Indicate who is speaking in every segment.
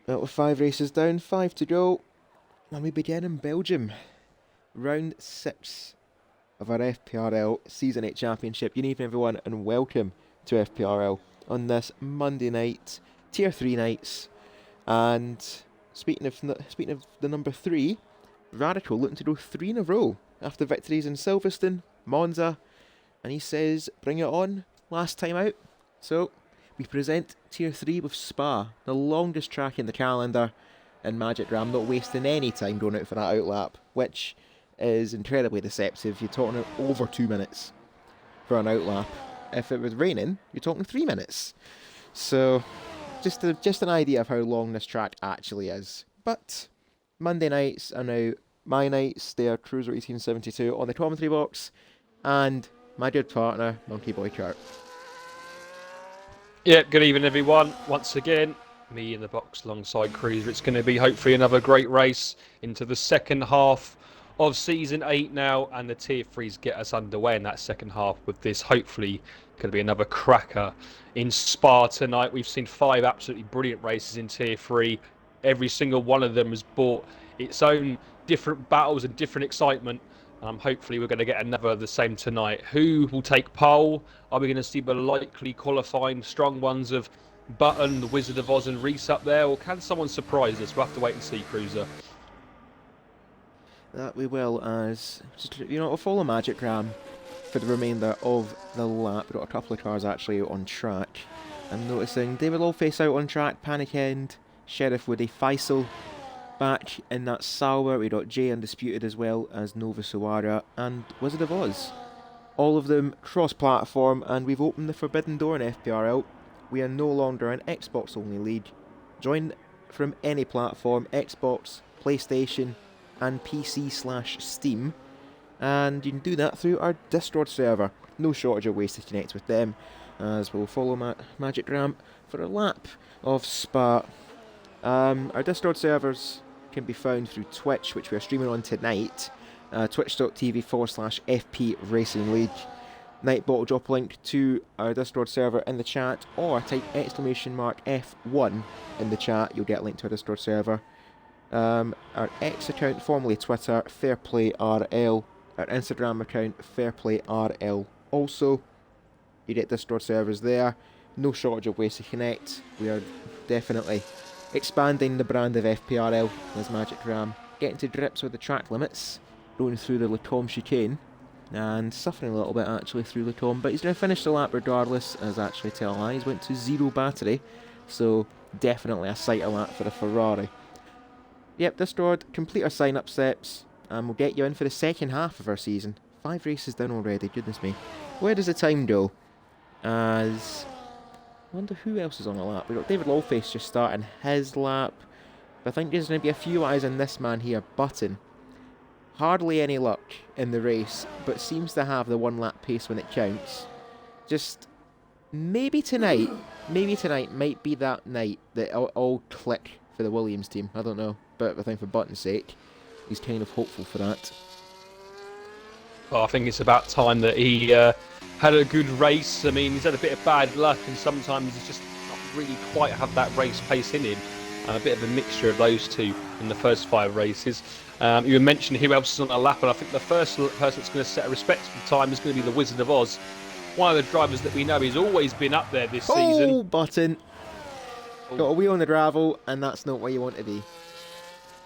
Speaker 1: Well, with 5 races down, 5 to go, and we begin in Belgium. Round 6 of our FPRL Season 8 Championship. Good evening, everyone, and welcome to FPRL on this Monday night, Tier 3 nights. And speaking of the number 3, Radical looking to go 3 in a row after victories in Silverstone, Monza, and he says, bring it on, last time out. So, we present Tier 3 with Spa, the longest track in the calendar, and Magic Ram not wasting any time going out for that outlap, which is incredibly deceptive. You're talking over 2 minutes for an outlap. If it was raining, you're talking 3 minutes. So, just an idea of how long this track actually is. But Monday nights are now my nights. They are Cruiser 1872 on the commentary box, and my good partner, Monkey Boy Kurt.
Speaker 2: Yeah, good evening, everyone. Once again, me in the box alongside Cruiser. It's going to be hopefully another great race into the second half of Season 8 now, and the Tier 3s get us underway in that second half with this hopefully going to be another cracker in Spa tonight. We've seen 5 absolutely brilliant races in Tier 3. Every single one of them has brought its own different battles and different excitement. Hopefully we're going to get another of the same tonight. Who will take pole? Are we going to see the likely qualifying strong ones of Button, the Wizard of Oz and Reese up there? Or can someone surprise us? We'll have to wait and see, Cruiser.
Speaker 1: That we will, as we'll follow Magic Ram for the remainder of the lap. We've got a couple of cars actually out on track. I'm noticing David Lawface out on track, Panic End, Sheriff Woody, Faisal back in that Sauber. We got Jay Undisputed as well as Nova Suara and Wizard of Oz. All of them cross-platform, and we've opened the forbidden door in FPRL. We are no longer an Xbox-only league. Join from any platform, Xbox, PlayStation, and PC/Steam, and you can do that through our Discord server. No shortage of ways to connect with them, as we'll follow Magic Ram for a lap of Spa. Our Discord servers can be found through Twitch, which we are streaming on tonight, twitch.tv/FP Racing League. Night bottle drop a link to our Discord server in the chat, or type !F1 in the chat, you'll get a link to our Discord server. Our X account, formerly Twitter, FairPlayRL. Our Instagram account, FairPlayRL. Also, you get Discord servers there. No shortage of ways to connect. We are definitely expanding the brand of FPRL as Magic Ram, getting to grips with the track limits, going through the Lacombe chicane, and suffering a little bit actually through Lacombe, but he's going to finish the lap regardless, as actually tell lies, went to 0 battery, so definitely a sight of lap for the Ferrari. Yep, Discord, complete our sign-up steps, and we'll get you in for the second half of our season. 5 races done already, goodness me. Where does the time go? As I wonder who else is on the lap. We've got David Lawface just starting his lap. But I think there's going to be a few eyes on this man here, Button. Hardly any luck in the race, but seems to have the 1 lap pace when it counts. Just maybe tonight might be that night that it'll all click for the Williams team. I don't know, but I think for Button's sake, he's kind of hopeful for that.
Speaker 2: Well, I think it's about time that he had a good race. I mean, he's had a bit of bad luck, and sometimes he's just not really quite have that race pace in him. A bit of a mixture of those two in the first 5 races. You mentioned who else is on the lap, and I think the first person that's going to set a respectable time is going to be the Wizard of Oz. One of the drivers that we know has always been up there this season.
Speaker 1: Oh, Button! Got a wheel on the gravel, and that's not where you want to be.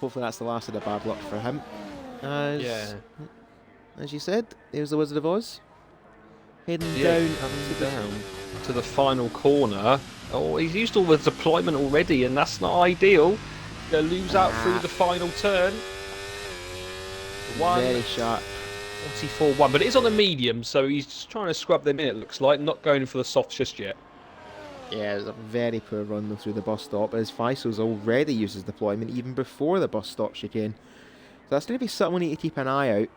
Speaker 1: Hopefully that's the last of the bad luck for him. As you said, there's the Wizard of Oz. Heading down
Speaker 2: to the final corner. Oh, he's used all the deployment already, and that's not ideal. Going to lose out through the final turn.
Speaker 1: Very sharp.
Speaker 2: 44-1, but it is on the medium, so he's just trying to scrub them in, it looks like, not going for the softs just yet.
Speaker 1: Yeah, it was a very poor run through the bus stop, as Faisal's already used his deployment even before the bus stop chicane. So that's going to be something we need to keep an eye out.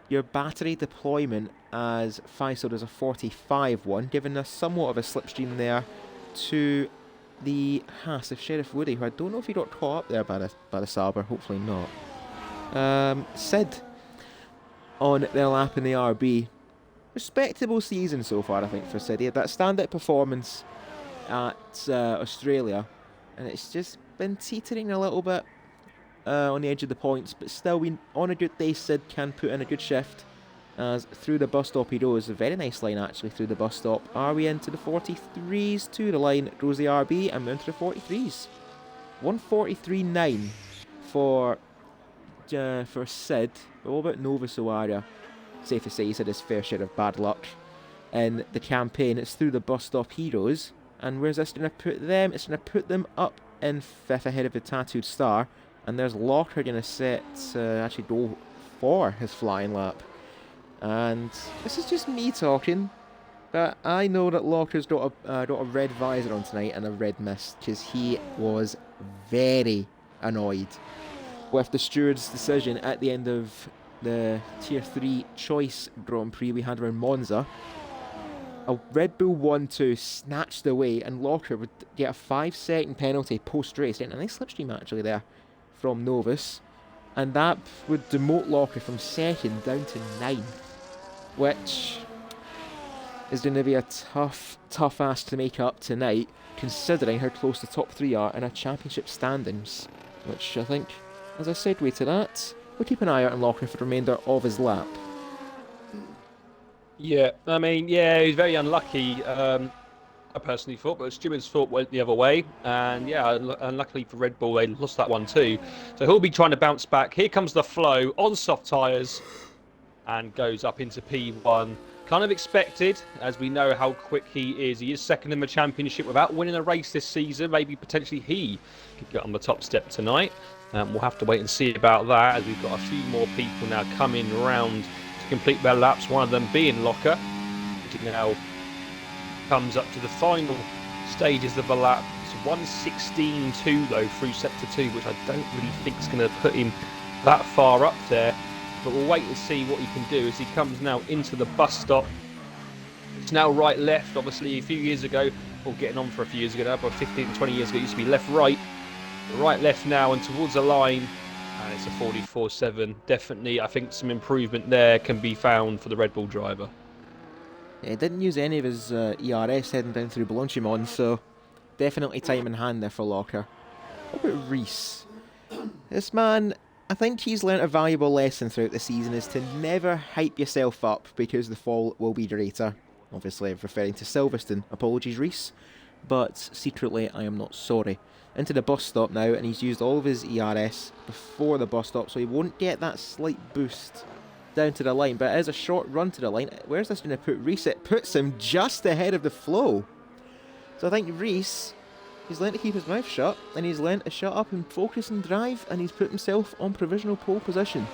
Speaker 1: Your battery deployment, as Faisal does a 45-1, giving us somewhat of a slipstream there to the Haas of Sheriff Woody, who I don't know if he got caught up there by the Sauber, hopefully not. Sid on their lap in the RB. Respectable season so far, I think, for Sid. He had that standout performance at Australia, and it's just been teetering a little bit on the edge of the points, but still, on a good day, Sid can put in a good shift. As through the bus stop he goes. A very nice line actually through the bus stop. Are we into the 43s? To the line goes the RB, and we're into the 43s. 143.9 for Sid. But what about Nova Soaria? Safe to say he's had his fair share of bad luck in the campaign. It's through the bus stop he goes. And where's this going to put them? It's going to put them up in 5th ahead of the Tattooed Star. And there's Locker going to set, actually go for his flying lap. And this is just me talking, but I know that Locker's got a red visor on tonight and a red mist, because he was very annoyed with the steward's decision at the end of the Tier 3 Choice Grand Prix we had around Monza. A Red Bull 1-2 snatched away, and Locker would get a 5-second penalty post-race. A nice slipstream actually there from Novus, and that would demote Locker from 2nd down to 9th. Which is going to be a tough ask to make up tonight, considering how close the top 3 are in our championship standings. Which I think, as a segue to that, we'll keep an eye out on Locker for the remainder of his lap.
Speaker 2: Yeah, I mean, yeah, he was very unlucky. I personally thought, but Stewart's thought went the other way. And yeah, unluckily for Red Bull, they lost that one too. So he'll be trying to bounce back. Here comes the flow on soft tyres. And goes up into P1. Kind of expected, as we know how quick he is. He is 2nd in the championship without winning a race this season. Maybe potentially he could get on the top step tonight. We'll have to wait and see about that, as we've got a few more people now coming around to complete their laps. One of them being Locker, which now comes up to the final stages of the lap. It's 1:16.2 though through sector 2, which I don't really think is going to put him that far up there. But we'll wait and see what he can do as he comes now into the bus stop. It's now right left. Obviously a few years ago, or getting on for a few years ago now, but 15, 20 years ago it used to be left right. Right left now and towards the line. And it's a 44.7. Definitely, I think some improvement there can be found for the Red Bull driver.
Speaker 1: Yeah, he didn't use any of his ERS heading down through Blanchimont, so definitely time in hand there for Locker. What about Reese? This man, I think he's learnt a valuable lesson throughout the season, is to never hype yourself up because the fall will be greater. Obviously, I'm referring to Silverstone. Apologies, Reese. But secretly, I am not sorry. Into the bus stop now, and he's used all of his ERS before the bus stop, so he won't get that slight boost down to the line. But it is a short run to the line. Where's this going to put Reese? It puts him just ahead of the flow. So I think Reese, he's learnt to keep his mouth shut, and he's learnt to shut up and focus and drive, and he's put himself on provisional pole position.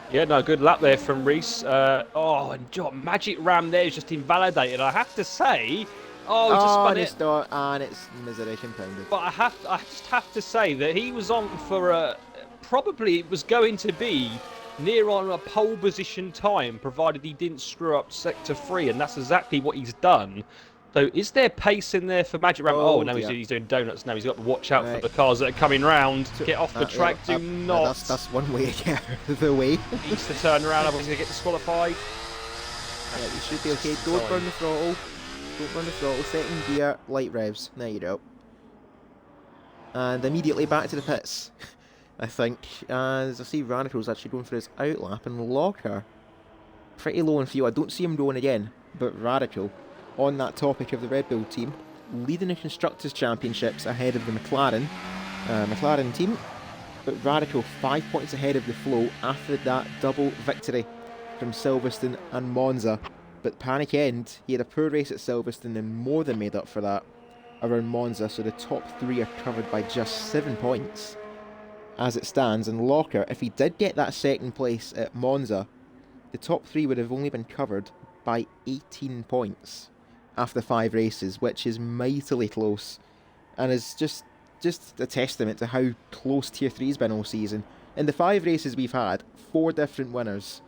Speaker 2: Yeah, no, good lap there from Reese. And Magic Ram there is just invalidated. I have to say, he just spun it.
Speaker 1: And it's misery compounded.
Speaker 2: But I just have to say that he was on for probably it was going to be near on a pole position time, provided he didn't screw up sector 3, and that's exactly what he's done. So is there pace in there for Magic Ram? Now he's doing donuts now. He's got to watch out for the cars that are coming round. Get off the track. Do not.
Speaker 1: That's one way to get out of the way.
Speaker 2: Needs to turn around. Otherwise, going to get disqualified.
Speaker 1: Yeah, you should be okay. Don't burn the throttle. Don't burn the throttle. Second gear, light revs. There you go. And immediately back to the pits, I think. As I see Radical's actually going for his outlap, and Locker pretty low in fuel. I don't see him going again, but Radical, on that topic of the Red Bull team, leading the Constructors' Championships ahead of the McLaren team, but Radical 5 points ahead of the flow after that double victory from Silverstone and Monza. But panic end, he had a poor race at Silverstone and more than made up for that around Monza, so the top 3 are covered by just 7 points as it stands. And Locker, if he did get that second place at Monza, the top 3 would have only been covered by 18 points after 5 races, which is mightily close, and is just a testament to how close Tier 3's been all season. In the 5 races we've had, 4 different winners,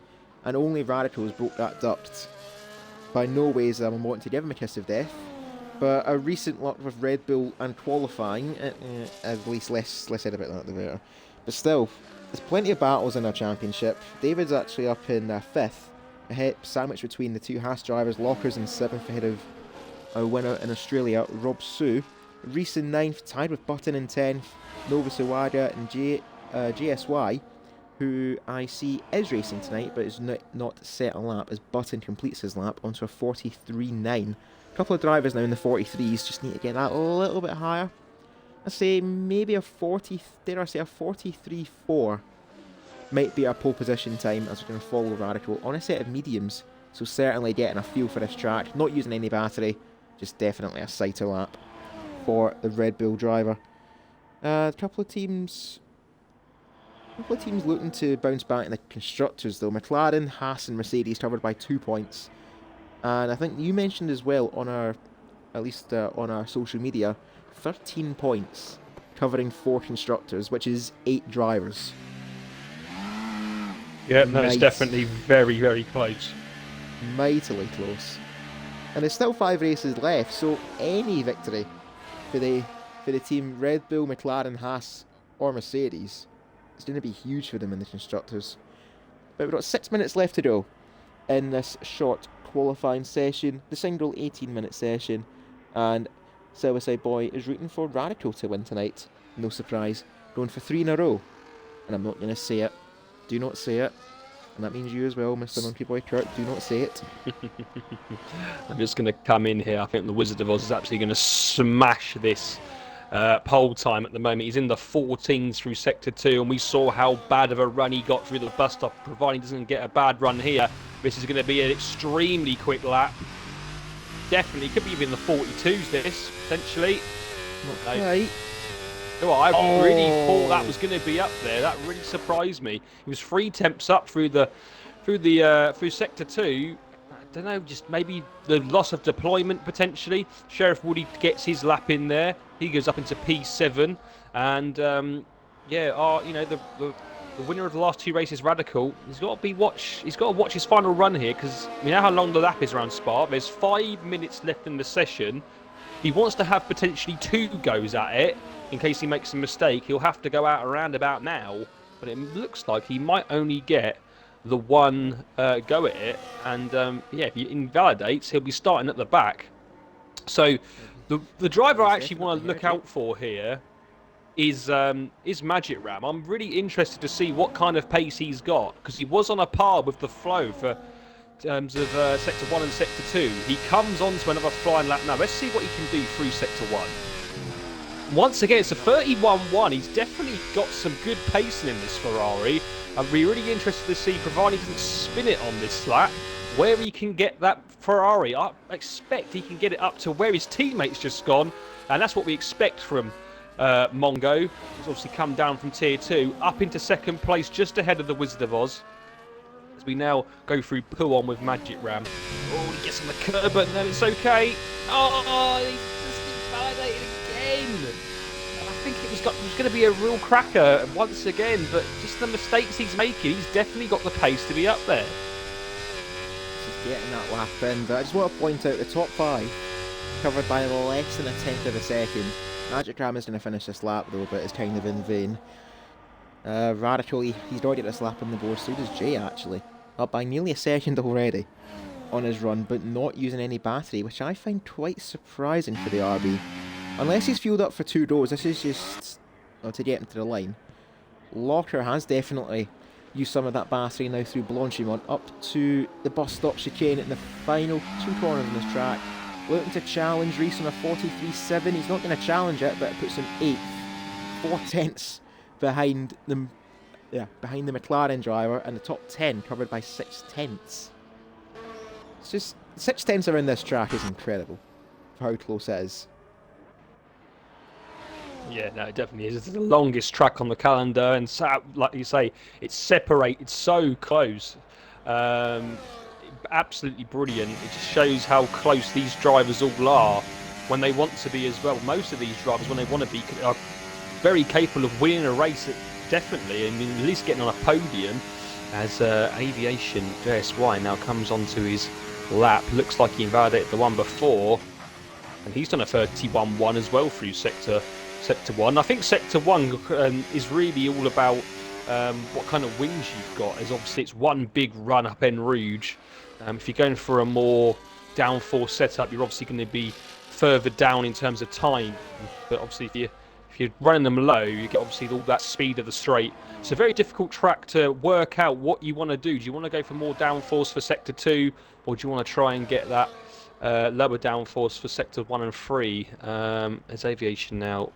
Speaker 1: and only Radicals broke that duct. By no ways am I wanting to give him a kiss of death, but a recent luck with Red Bull and qualifying, at least less said about that the better. But still, there's plenty of battles in our championship. David's actually up in 5th, ahead, sandwiched between the 2 Haas drivers. Locker's in 7th ahead of our winner in Australia, Rob Sue. Reese in 9th, tied with Button in 10th, Nova Sawada and JSY, who I see is racing tonight but is not set a lap as Button completes his lap onto a 43.9. A couple of drivers now in the 43s just need to get that a little bit higher. I say maybe a 43.4 might be our pole position time as we're going to follow Radical on a set of mediums. So certainly getting a feel for this track, not using any battery, just definitely a sighter lap for the Red Bull driver. A couple of teams looking to bounce back in the constructors though. McLaren, Haas and Mercedes covered by 2 points. And I think you mentioned as well on our, at least on our social media, 13 points covering 4 constructors, which is 8 drivers.
Speaker 2: Yeah, no, it's definitely very, very close.
Speaker 1: Mightily close. And there's still 5 races left, so any victory for the team Red Bull, McLaren, Haas or Mercedes is going to be huge for them in the constructors. But we've got 6 minutes left to go in this short qualifying session, the single 18-minute session, and Silverside Boy is rooting for Radical to win tonight. No surprise, going for 3 in a row. And I'm not going to say it. Do not say it. And that means you as well, Mr. Monkey Boy Kurt. Do not say it.
Speaker 2: I'm just going to come in here. I think the Wizard of Oz is actually going to smash this pole time at the moment. He's in the 14s through Sector 2, and we saw how bad of a run he got through the bus stop. Providing he doesn't get a bad run here, this is going to be an extremely quick lap. Definitely, could be even the 42s this, potentially.
Speaker 1: Not quite.
Speaker 2: Oh, I really thought that was going to be up there. That really surprised me. He was 3 temps up through Sector 2. I don't know, just maybe the loss of deployment potentially. Sheriff Woody gets his lap in there. He goes up into P7, and the winner of the last 2 races, Radical, he's got to watch his final run here, because you know how long the lap is around Spa. There's 5 minutes left in the session. He wants to have potentially 2 goes at it. In case he makes a mistake, he'll have to go out around about now. But it looks like he might only get the 1 go at it. And if he invalidates, he'll be starting at the back. So the driver I actually want to look out for here is Magic Ram. I'm really interested to see what kind of pace he's got, because he was on a par with the flow for terms of Sector 1 and Sector 2. He comes on to another flying lap now. Let's see what he can do through Sector 1. Once again, it's a 31.1. He's definitely got some good pacing in this Ferrari. I'd be really interested to see, provided he doesn't spin it on this lap, where he can get that Ferrari. I expect he can get it up to where his teammate's just gone, and that's what we expect from Mongo. He's obviously come down from Tier 2, up into 2nd place, just ahead of the Wizard of Oz. As we now go through pull-on with Magic Ram. Oh, he gets on the curb, but then it's okay. Oh, he's just invalidated again. I think it was going to be a real cracker once again, but just the mistakes he's making, he's definitely got the pace to be up there.
Speaker 1: Just getting that lap in, but I just want to point out the top 5 covered by less than a tenth of a second. Magic Ram is going to finish this lap though, but it's kind of in vain. Radical, he's already got this lap on the board, so does Jay actually. Up by nearly a second already on his run, but not using any battery, which I find quite surprising for the RB. Unless he's fueled up for 2 goes, this is just to get into the line. Locker has definitely used some of that battery now through Blanchimont up to the bus stop chicane in the final 2 corners on this track. Looking to challenge Reese on a 43.7. He's not going to challenge it, but it puts him 8th. 4 tenths behind the McLaren driver, and the top 10 covered by 6 tenths. It's just 6 tenths around this track is incredible for how close it is.
Speaker 2: Yeah, no, it definitely is. It's the longest track on the calendar, and so, like you say, it's separated so close. Absolutely brilliant. It just shows how close these drivers all are when they want to be as well. Most of these drivers, when they want to be, are very capable of winning a race. Definitely, I mean, at least getting on a podium. As Aviation JSY now comes onto his lap. Looks like he invalidated the one before, and he's done a 31.1 as well through Sector 1. I think Sector 1 is really all about what kind of wings you've got. As obviously it's one big run up En Rouge. If you're going for a more downforce setup, you're obviously going to be further down in terms of time. But obviously, if you're running them low, you get obviously all that speed of the straight. It's a very difficult track to work out what you want to do. Do you want to go for more downforce for sector 2, or do you want to try and get that lower downforce for sector 1 and 3? There's aviation now.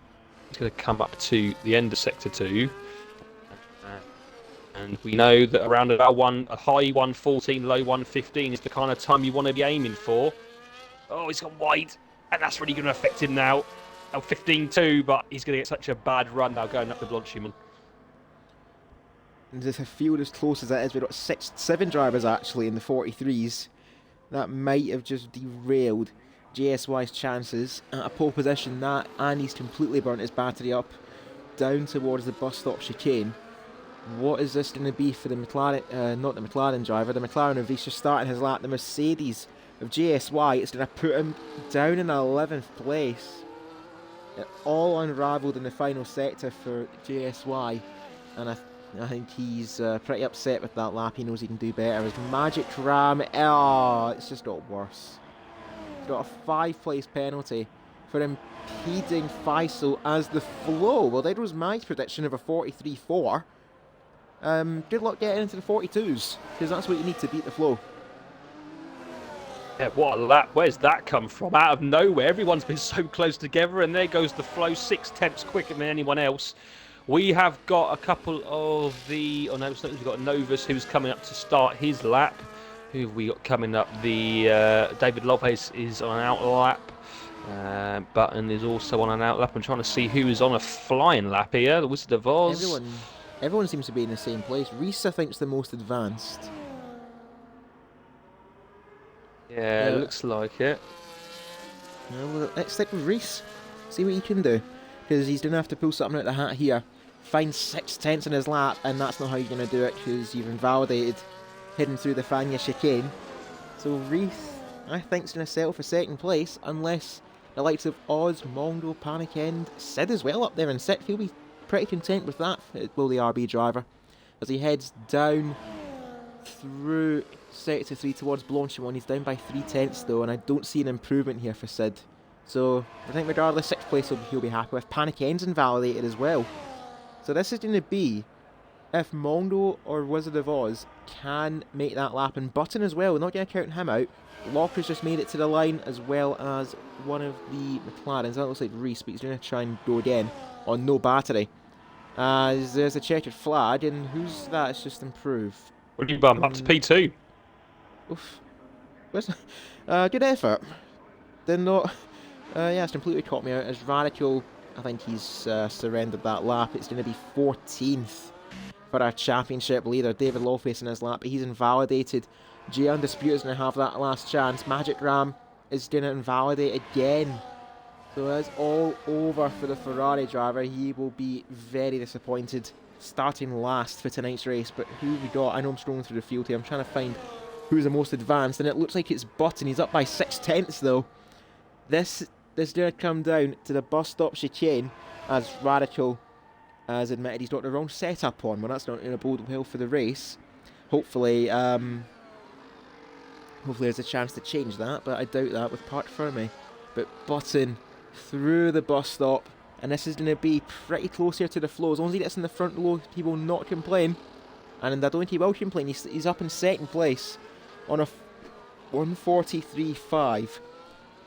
Speaker 2: It's going to come up to the end of sector 2. And we know that around about a high 114, low 115 is the kind of time you want to be aiming for. Oh, he's gone wide, and that's really going to affect him now. 15-2, but he's going to get such a bad run now going up the Blanchiment.
Speaker 1: And if a field as close as that is, we've got 7 drivers actually in the 43s. That might have just derailed JSY's chances at a pole position. That, and he's completely burnt his battery up down towards the bus stop chicane. What is this going to be for the McLaren, not the McLaren driver, the McLaren of Reese just starting his lap, the Mercedes of JSY. It's going to put him down in 11th place. It all unravelled in the final sector for JSY, and I think he's pretty upset with that lap. He knows he can do better. His Magic Ram, it's just got worse. He's got a 5-place penalty for impeding Faisal as the flow. Well, that was my prediction of a 43.4. Good luck getting into the 42s, because that's what you need to beat the flow.
Speaker 2: Yeah, what a lap. Where's that come from? Out of nowhere. Everyone's been so close together, and there goes the flow 6/10 quicker than anyone else. We have got a couple of we've got Novus, who's coming up to start his lap. Who have we got coming up? David Lopez is on an out lap. Button is also on an out lap. I'm trying to see who is on a flying lap here. The Wizard of Oz.
Speaker 1: Everyone seems to be in the same place. Reese, I think, is the most advanced.
Speaker 2: Yeah, it looks like it.
Speaker 1: Well, let's stick with Reese. See what he can do. Because he's going to have to pull something out of the hat here. Find 6/10 in his lap, and that's not how you're going to do it, because you've invalidated heading through the Fania chicane. So Reese, I think, is going to settle for 2nd place, unless the likes of Oz, Mongo, Panic End, Sid as well up there in 6th. He'll be pretty content with that, will the RB driver, as he heads down through sector 3 towards Blanchimont. He's down by 3/10 though, and I don't see an improvement here for Sid. So I think regardless, 6th place he'll be happy with. Panic End's invalidated as well. So this is going to be if Mondo or Wizard of Oz can make that lap, and Button as well. We're not going to count him out. Locker's just made it to the line, as well as one of the McLarens. That looks like Reese, but he's going to try and go again on no battery. As there's a checkered flag, and who's that? It's just improved.
Speaker 2: What do you bump up to P2?
Speaker 1: Oof. Good effort. Did not. Yeah, it's completely caught me out. As Radical, I think he's surrendered that lap. It's going to be 14th for our championship leader, David Lawface, in his lap. He's invalidated. J Undisputed is going to have that last chance. Magic Ram is going to invalidate again. So that's all over for the Ferrari driver. He will be very disappointed starting last for tonight's race. But who have we got? I know I'm scrolling through the field here. I'm trying to find who's the most advanced, and it looks like it's Button. He's up by 6/10 though. This is going to come down to the bus stop chicane, as Radical has admitted he's got the wrong setup on. Well, that's not going to bode well for the race. Hopefully there's a chance to change that, but I doubt that with Park Fermi. But Button through the bus stop, and this is going to be pretty close here to the flow. As long as he gets in the front row, he will not complain. And I don't think he will complain. He's up in 2nd place on a 143.5.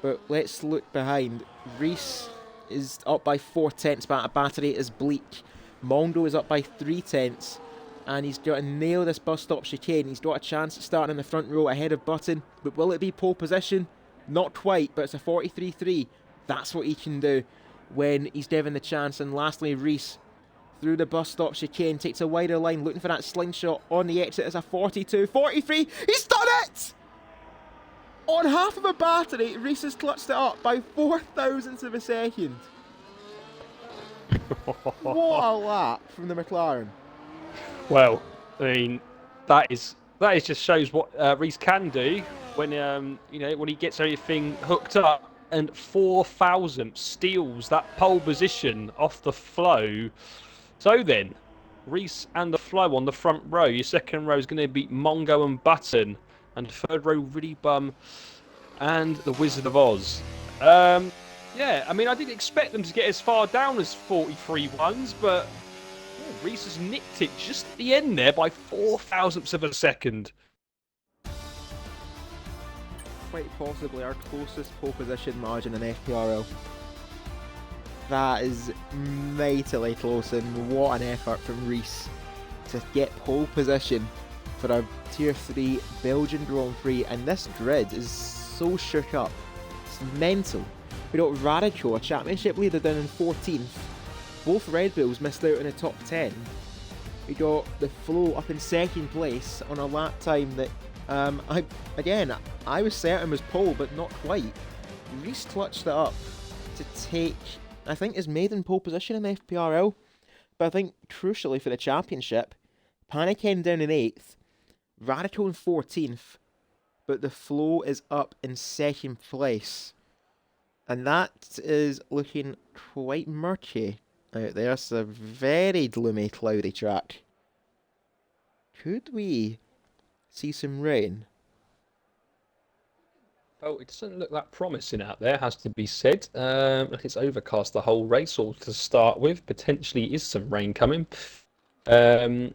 Speaker 1: But let's look behind. Reese is up by 4/10, but a battery is bleak. Mondo is up by 3/10, and he's got to nail this bus stop chicane. He's got a chance at starting in the front row ahead of Button, but will it be pole position? Not quite, but it's a 43.3. That's what he can do when he's given the chance. And lastly, Reese through the bus stop chicane takes a wider line, looking for that slingshot on the exit. As a 42.43. He's done it! On half of a battery, Reese has clutched it up by 0.004 of a second. What a lap from the McLaren.
Speaker 2: Well, I mean, that just shows what Reese can do when when he gets everything hooked up, and 4,000 steals that pole position off the flow. So then, Reese and the flow on the front row. Your second row is going to be Mongo and Button, and third row Really Bum and the Wizard of Oz. Yeah, I mean, I didn't expect them to get as far down as 43 ones, but Reese has nicked it just at the end there by 0.04 of a second.
Speaker 1: Quite possibly our closest pole position margin in FPRL. That is mightily close, and what an effort from Reese to get pole position for our Tier 3 Belgian Grand Prix. And this grid is so shook up, it's mental. We got Radical, a championship leader, down in 14th. Both Red Bulls missed out in the top 10. We got the Flow up in second place on a lap time that I was certain was pole, but not quite. Reese clutched it up to take, I think, his maiden pole position in FPRL. But I think, crucially for the championship, Paniken down in 8th, Radical in 14th, but the Flow is up in second place. And that is looking quite murky out there. It's a very gloomy, cloudy track. Could we see some rain?
Speaker 2: Oh, it doesn't look that promising out there, has to be said. It's overcast the whole race, or to start with. Potentially is some rain coming. So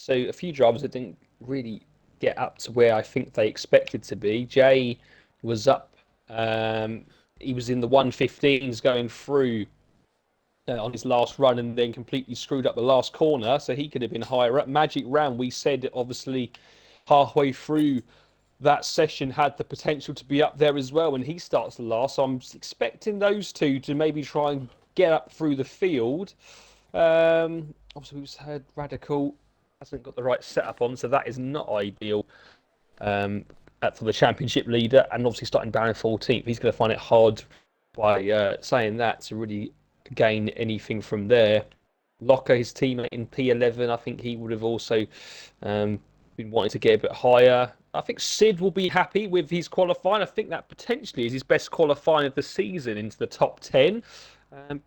Speaker 2: a few drivers that didn't really get up to where I think they expected to be. Jay was up. He was in the 115s going through on his last run, and then completely screwed up the last corner, so he could have been higher up. Magic Round, we said, obviously halfway through that session had the potential to be up there as well, and he starts the last. So I'm expecting those two to maybe try and get up through the field. Obviously, we've heard Radical hasn't got the right setup on, so that is not ideal for the championship leader. And obviously, starting down in 14th, he's going to find it hard by saying that to really gain anything from there. Locker, his teammate in P11, I think he would have also been wanting to get a bit higher. I think Sid will be happy with his qualifying. I think that potentially is his best qualifying of the season, into the top 10.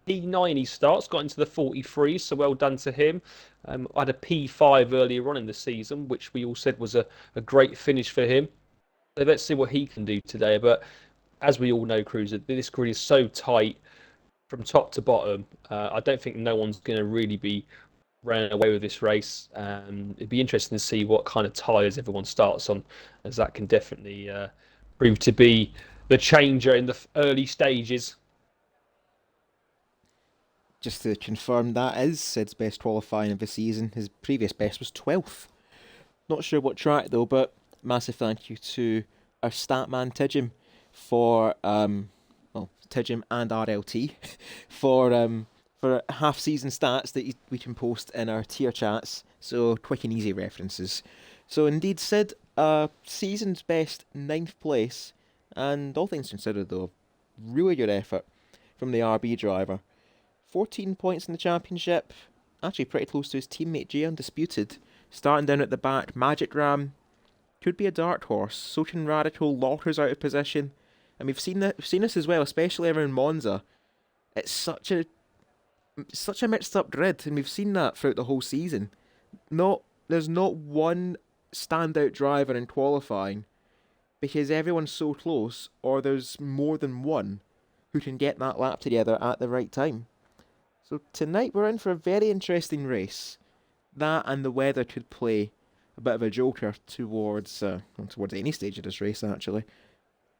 Speaker 2: P9 he starts, got into the 43, so well done to him. I had a P5 earlier on in the season, which we all said was a great finish for him. So let's see what he can do today. But as we all know, Cruiser, this grid is so tight from top to bottom. I don't think no one's going to really be running away with this race. It'd be interesting to see what kind of tyres everyone starts on, as that can definitely prove to be the changer in the early stages.
Speaker 1: Just to confirm, that is Sid's best qualifying of the season. His previous best was 12th. Not sure what track though, but massive thank you to our statman Tijim for Tijim and RLT for half-season stats that we can post in our tier chats, so quick and easy references. So indeed, Sid, season's best 9th place, and all things considered though, really good effort from the RB driver. 14 points in the championship, actually pretty close to his teammate Jay Undisputed. Starting down at the back, Magic Ram could be a dark horse. So can Radical. Locker's out of position, and we've seen this as well, especially around Monza. It's such a mixed up grid, and we've seen that throughout the whole season. There's not one standout driver in qualifying, because everyone's so close, or there's more than one who can get that lap together at the right time. So tonight we're in for a very interesting race. That and the weather could play a bit of a joker towards any stage of this race, actually.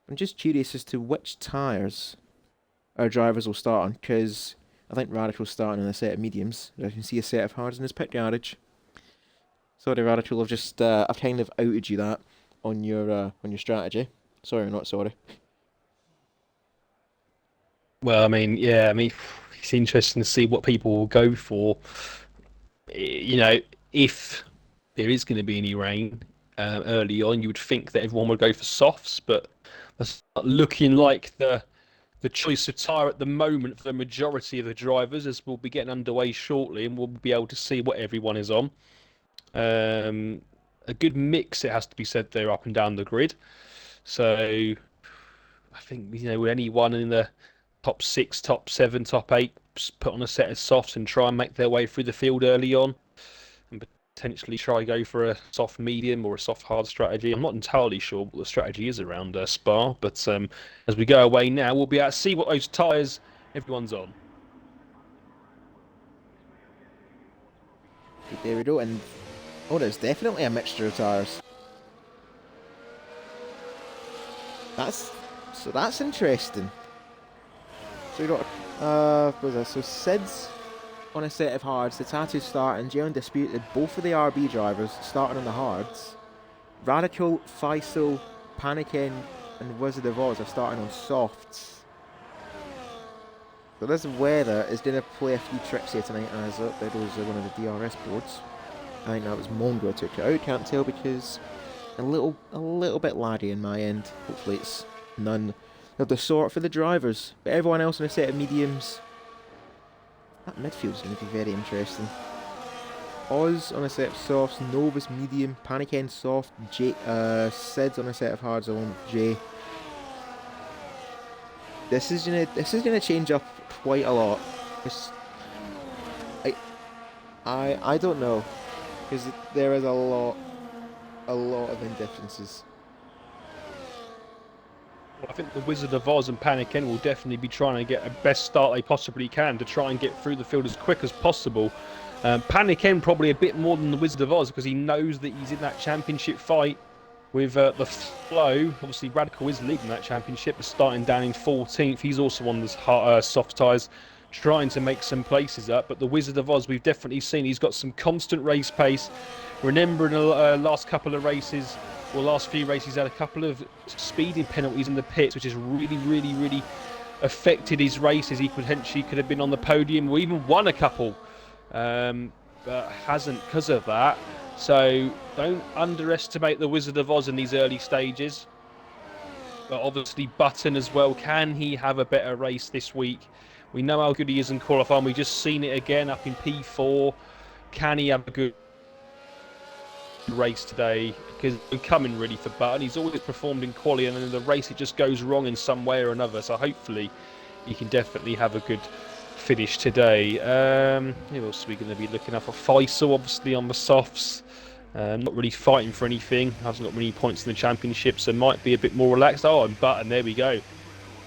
Speaker 1: I'm just curious as to which tyres our drivers will start on, because I think Radical's starting on a set of mediums. I can see a set of hards in his pit garage. Sorry, Radical, I've kind of outed you that on your strategy. Sorry or not sorry.
Speaker 2: Well, it's interesting to see what people will go for. If there is going to be any rain early on, you would think that everyone would go for softs, but that's not looking like the choice of tyre at the moment for the majority of the drivers, as we'll be getting underway shortly and we'll be able to see what everyone is on. A good mix, it has to be said, there up and down the grid. So I think, with anyone in the top 6, top 7, top 8, put on a set of softs and try and make their way through the field early on. And potentially try go for a soft medium or a soft hard strategy. I'm not entirely sure what the strategy is around Spa, but as we go away now, we'll be able to see what those tyres everyone's on.
Speaker 1: There we go, and oh, there's definitely a mixture of tyres. That's interesting. So we got what was that? So Sid's on a set of hards, the Tattoo starting, J Undisputed, both of the RB drivers starting on the hards. Radical, Faisal, Panikin, and Wizard of Oz are starting on softs. So this weather is going to play a few tricks here tonight, as there was one of the DRS boards. I think that was Mongo who took it out, can't tell because a little bit laggy in my end. Hopefully it's none of the sort for the drivers. But everyone else on a set of mediums. That midfield is going to be very interesting. Oz on a set of softs, Novus medium, Paniken soft, Sid's on a set of hards along with J. This is gonna change up quite a lot. I don't know, because there is a lot of indifferences.
Speaker 2: I think the Wizard of Oz and Panikin will definitely be trying to get a best start they possibly can to try and get through the field as quick as possible. Panikin probably a bit more than the Wizard of Oz because he knows that he's in that championship fight with the flow. Obviously, Radical is leading that championship, but starting down in 14th. He's also on the soft tyres, trying to make some places up. But the Wizard of Oz, we've definitely seen he's got some constant race pace. Remember in the last couple of races, or last few races, had a couple of speeding penalties in the pits, which has really affected his races. He potentially could have been on the podium or even won a couple, but hasn't because of that. So don't underestimate the Wizard of Oz in these early stages. But obviously Button as well, can he have a better race this week? We know how good he is in qualifying. We've just seen it again up in P4. Can he have a good race today? Because we're coming really for Button. He's always performed in quali, and in the race it just goes wrong in some way or another. So hopefully he can definitely have a good finish today. Who else are we going to be looking at? For Faisal, obviously on the softs. Not really fighting for anything. Hasn't got many points in the championship, so might be a bit more relaxed. Oh, and Button, there we go.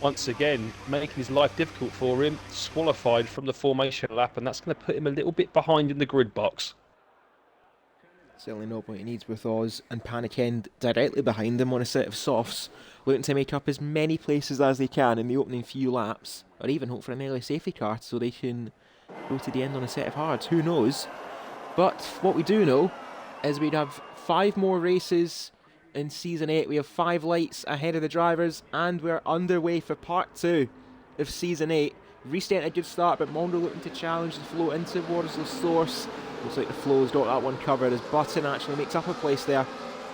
Speaker 2: Once again, making his life difficult for him. Disqualified from the formation lap, and that's going to put him a little bit behind in the grid box.
Speaker 1: Certainly not what he needs with Oz and Panic End directly behind him on a set of softs, looking to make up as many places as they can in the opening few laps, or even hope for an early safety car so they can go to the end on a set of hards. Who knows? But what we do know is we'd have 5 more races in Season 8. We have 5 lights ahead of the drivers, and we're underway for Part 2 of Season 8. Restart a good start, but Mondo looking to challenge the flow in towards the source. Looks like the flow's got that one covered as Button actually makes up a place there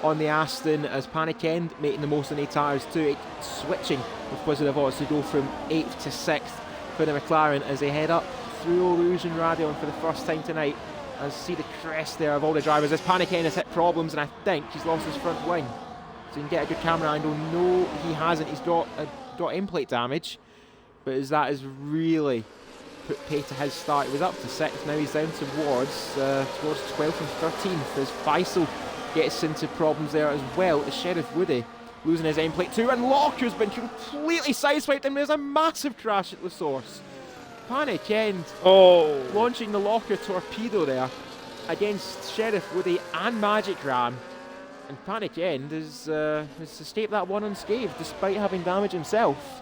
Speaker 1: on the Aston, as Panic End making the most of the tyres too. Switching with Wizard of Oz to go from 8th to 6th for the McLaren as they head up through Eau Rouge and Radion for the first time tonight. As see the crest there of all the drivers as Panic End has hit problems, and I think he's lost his front wing. So you can get a good camera angle. No, he hasn't. He's got end plate damage, but as that has really put pay to his start. He was up to 6th, now he's down towards 12th and 13th as Faisal gets into problems there as well. As Sheriff Woody losing his end plate too, and Locker's been completely sideswiped, and there's a massive crash at the source. Panic End launching the Locker torpedo there against Sheriff Woody and Magic Ram, and Panic End has escaped that one unscathed despite having damage himself.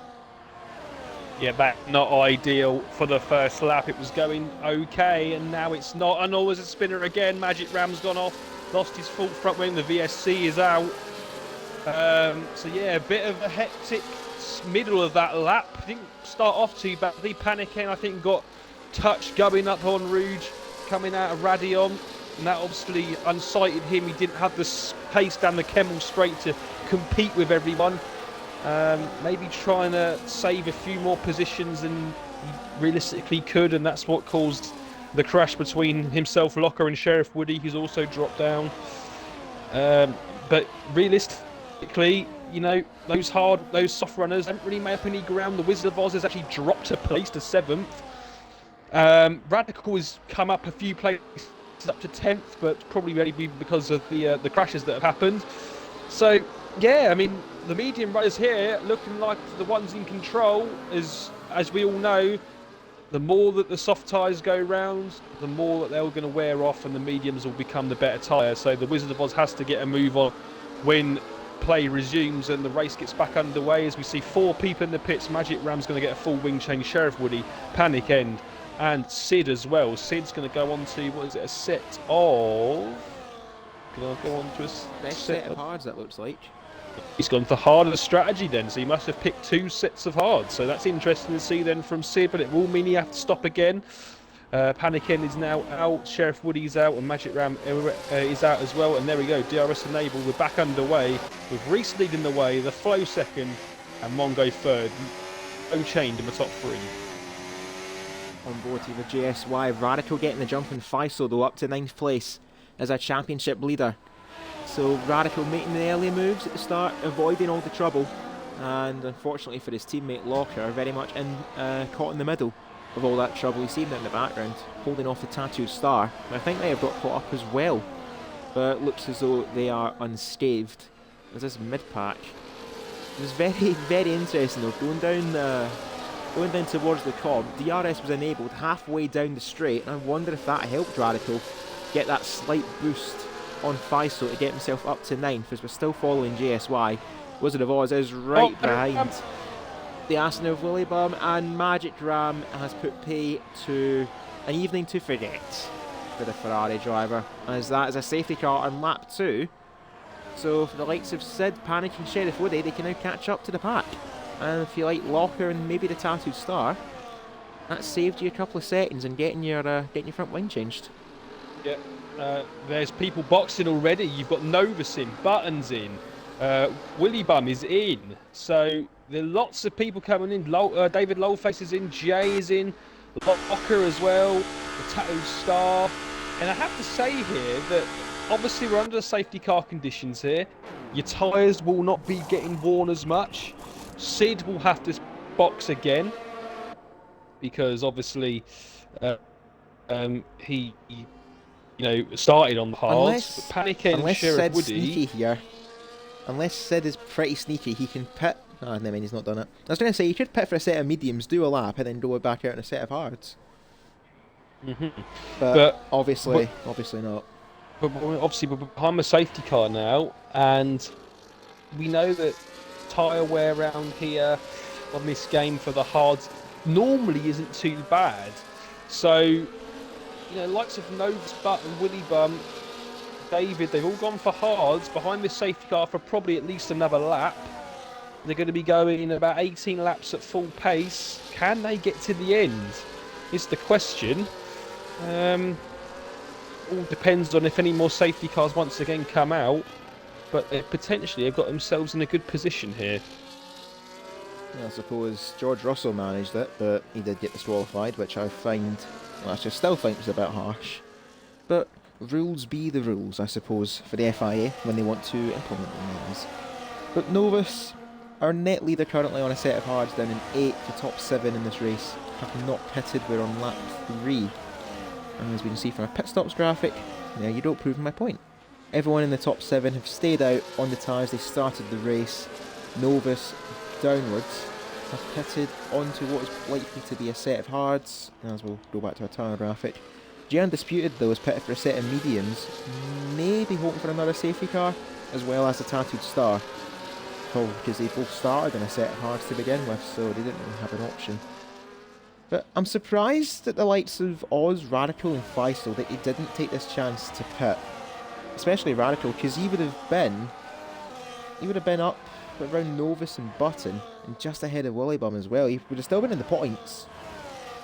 Speaker 2: Yeah, that's not ideal for the first lap. It was going okay, and now it's not. And always a spinner again. Magic Ram's gone off, lost his full front wing. The VSC is out. So yeah, a bit of a hectic middle of that lap. Didn't start off too badly. Panicking, I think, got touched going up on Rouge, coming out of Radion, and that obviously unsighted him. He didn't have the pace down the Kemmel straight to compete with everyone. Maybe trying to save a few more positions than he realistically could, and that's what caused the crash between himself, Locker, and Sheriff Woody, who's also dropped down. But realistically, you know, those soft runners haven't really made up any ground. The Wizard of Oz has actually dropped a place to 7th. Radical has come up a few places up to 10th, but probably maybe because of the crashes that have happened. So yeah, I mean the medium runners here looking like the ones in control. As we all know, the more that the soft tyres go round, the more that they're going to wear off, and the mediums will become the better tyre. So the Wizard of Oz has to get a move on when play resumes and the race gets back underway. As we see 4 people in the pits, Magic Ram's going to get a full wing change, Sheriff Woody, Panic End, and Sid as well. Sid's going to go on to, what is it, a set of... Going to go on to a
Speaker 1: Best set of hards, that looks like.
Speaker 2: He's gone for harder strategy then, so he must have picked 2 sets of hard. So that's interesting to see then from Sid, but it will mean he has to stop again. Panic End is now out, Sheriff Woody's out, and Magic Ram is out as well. And there we go, DRS Enable, we're back underway with Reese leading the way, the Flow second, and Mongo third. Unchained in the top 3.
Speaker 1: On board to the JSY, Radical getting the jump in FISO though, up to 9th place as a championship leader. So Radical making the early moves at the start, avoiding all the trouble, and unfortunately for his teammate Locker, very much caught in the middle of all that trouble. He's seen that in the background, holding off the Tattooed Star, and I think they have got caught up as well, but it looks as though they are unscathed. As this mid-pack, it was very, very interesting though, going down towards the Cobb. DRS was enabled halfway down the straight, and I wonder if that helped Radical get that slight boost on FISO to get himself up to 9th, as we're still following JSY. Wizard of Oz is right behind the Arsenal of Willybum, and Magic Ram has put pay to an evening to forget for the Ferrari driver, as that is a safety car on lap 2. So for the likes of Sid, Panic and Sheriff Woody, they can now catch up to the pack. And if you like Locker and maybe the Tattooed Star, that saved you a couple of seconds in getting your front wing changed.
Speaker 2: Yeah. There's people boxing already. You've got Novus in, Buttons in, Willybum is in. So there are lots of people coming in. David Lowface is in, Jay is in, Locker as well, the Tattooed Star. And I have to say here that obviously we're under safety car conditions here. Your tyres will not be getting worn as much. Sid will have to box again because obviously he started on the hards. Panic and Sheriff
Speaker 1: Sid's
Speaker 2: Woody.
Speaker 1: Sneaky here. Unless Sid is pretty sneaky, he can pit. Oh, never mind, he's not done it. I was going to say, he could pit for a set of mediums, do a lap, and then go back out in a set of hards. But obviously not.
Speaker 2: But obviously we're behind the safety car now, and we know that tyre wear around here on this game for the hards normally isn't too bad. So, likes of Novus, Button, Willybum, David, they've all gone for hards behind this safety car for probably at least another lap. They're going to be going about 18 laps at full pace. Can they get to the end? Is the question. All depends on if any more safety cars once again come out, but they potentially have got themselves in a good position here.
Speaker 1: I suppose George Russell managed it, but he did get disqualified, which I still think was a bit harsh. But rules be the rules, I suppose, for the FIA when they want to implement them. But Novus, our net leader currently on a set of hards, down in 8th, the top 7 in this race, have not pitted. We're on lap 3. And as we can see from our pit stops graphic, you don't prove my point. Everyone in the top 7 have stayed out on the tyres they started the race. Novus downwards have pitted onto what is likely to be a set of hards, as we'll go back to our tyre graphic. G Undisputed though is pitted for a set of mediums, maybe hoping for another safety car, as well as the Tattooed Star. Because they both started in a set of hards to begin with, so they didn't really have an option. But I'm surprised that the likes of Oz, Radical and FISO that he didn't take this chance to pit. Especially Radical, because he would have been up around Novus and Button, and just ahead of Willybum as well. He would have still been in the points.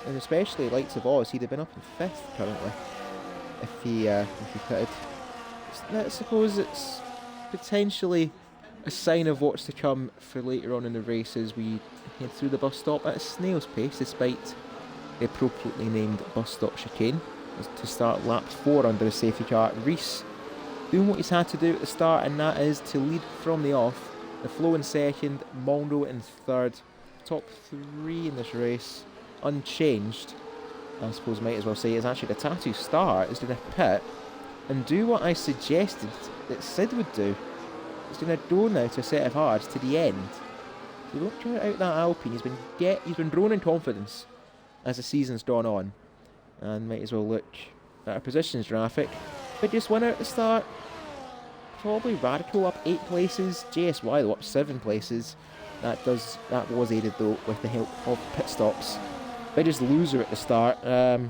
Speaker 1: And especially the likes of Oz, he'd have been up in 5th currently, if he pitted. I suppose it's potentially a sign of what's to come for later on in the race as we head through the bus stop at a snail's pace, despite the appropriately named bus stop chicane, to start lap 4 under a safety car. Reese doing what he's had to do at the start, and that is to lead from the off. The Flow in 2nd, Mondo in 3rd. Top 3 in this race, unchanged. I suppose might as well say, is actually the Tattoo Star is going to pit and do what I suggested that Sid would do. He's going to go now to a set of hards to the end. So don't try out that Alpine. He's been growing in confidence as the season's gone on, and might as well look at our positions graphic. But just winner at the start. Probably Radical up 8 places. JSY though up 7 places. That was aided though with the help of pit stops. Biggest loser at the start.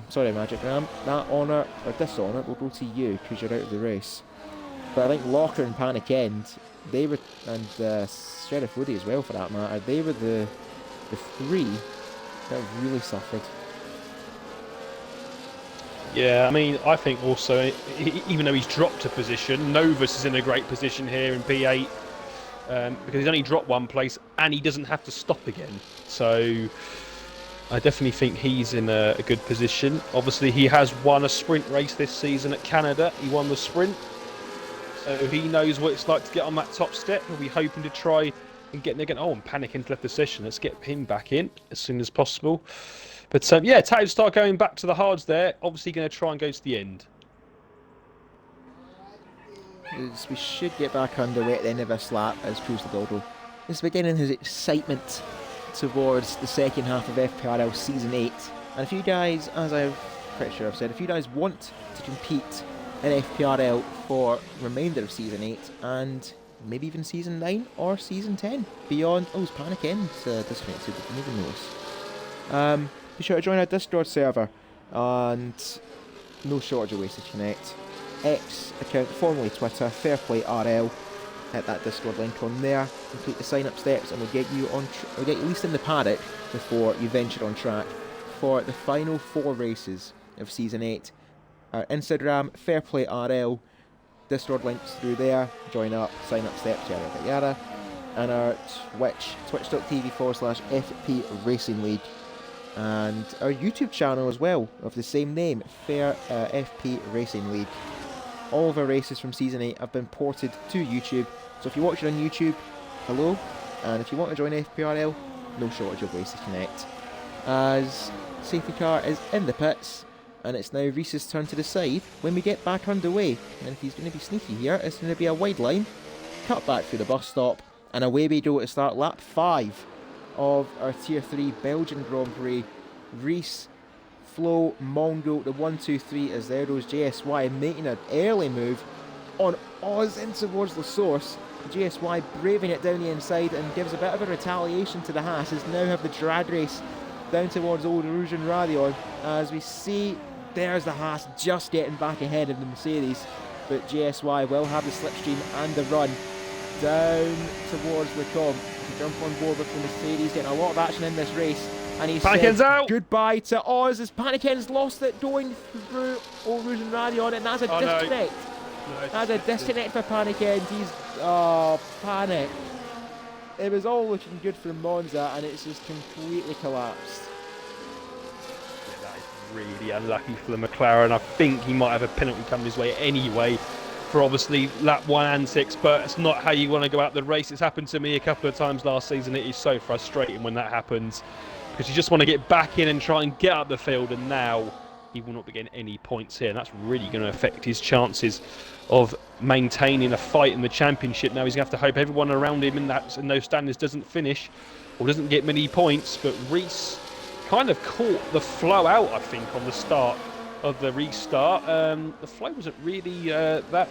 Speaker 1: Sorry, Magic Ram. That honour or dishonour will go to you because you're out of the race. But I think Locker and Panic End, they were, and Sheriff Woody as well for that matter, they were the 3 that really suffered.
Speaker 2: Yeah, I mean, I think also, even though he's dropped a position, Novus is in a great position here in P8 because he's only dropped 1 place and he doesn't have to stop again. So I definitely think he's in a good position. Obviously, he has won a sprint race this season at Canada. He won the sprint. So he knows what it's like to get on that top step. He'll be hoping to try and get in again. Oh, and Panickin's left the session. Let's get him back in as soon as possible. But yeah, Tattoo Star going back to the hards there. Obviously going to try and go to the end.
Speaker 1: We should get back underway at the end of this lap as Cruz Delgado is beginning his excitement towards the second half of FPRL Season 8. And if you guys, as I'm pretty sure I've said, if you guys want to compete in FPRL for remainder of Season 8 and maybe even Season 9 or Season 10 beyond... Oh, his Panic End's disconnected, I didn't even notice. Be sure to join our Discord server, and no shortage of ways to connect. X account, formerly Twitter, FairPlayRL. Hit that Discord link on there. Complete the sign-up steps, and we'll get you on. We'll get you at least in the paddock before you venture on track for the final 4 races of Season 8. Our Instagram, FairPlayRL. Discord links through there. Join up, sign-up steps, yada yada yada. And our Twitch, twitch.tv/FP Racing League. And our YouTube channel as well, of the same name, FP Racing League. All of our races from Season 8 have been ported to YouTube, so if you're watching on YouTube, hello, and if you want to join FPRL, no shortage of ways to connect. As safety car is in the pits, and it's now Reese's turn to decide when we get back underway. And if he's going to be sneaky here, it's going to be a wide line, cut back through the bus stop, and away we go to start lap 5 of our Tier 3 Belgian Grand Prix. Reese, Flo, Mongo, the 1, 2, 3 as there goes JSY making an early move on Oz in towards the source. JSY braving it down the inside and gives a bit of a retaliation to the Haas as now have the drag race down towards Old Rouge and Radion. As we see, there's the Haas just getting back ahead of the Mercedes, but JSY will have the slipstream and the run down towards Lecombe to jump on board with the Mercedes, getting a lot of action in this race. And he says goodbye to Oz as Panickin's lost it going through Old Rouge and Radion, and that's a disconnect. No, that's a disconnect for Panickin. He's panic. It was all looking good for Monza, and it's just completely collapsed.
Speaker 2: Yeah, that is really unlucky for the McLaren. I think he might have a penalty coming his way anyway for obviously lap 1 and 6, but it's not how you want to go out the race. It's happened to me a couple of times last season. It is so frustrating when that happens, because you just want to get back in and try and get up the field, and now he will not be getting any points here, and that's really going to affect his chances of maintaining a fight in the championship. Now he's going to have to hope everyone around him in those standards doesn't finish or doesn't get many points, but Reese kind of caught the flow out, I think, on the start of the restart. The flow wasn't really that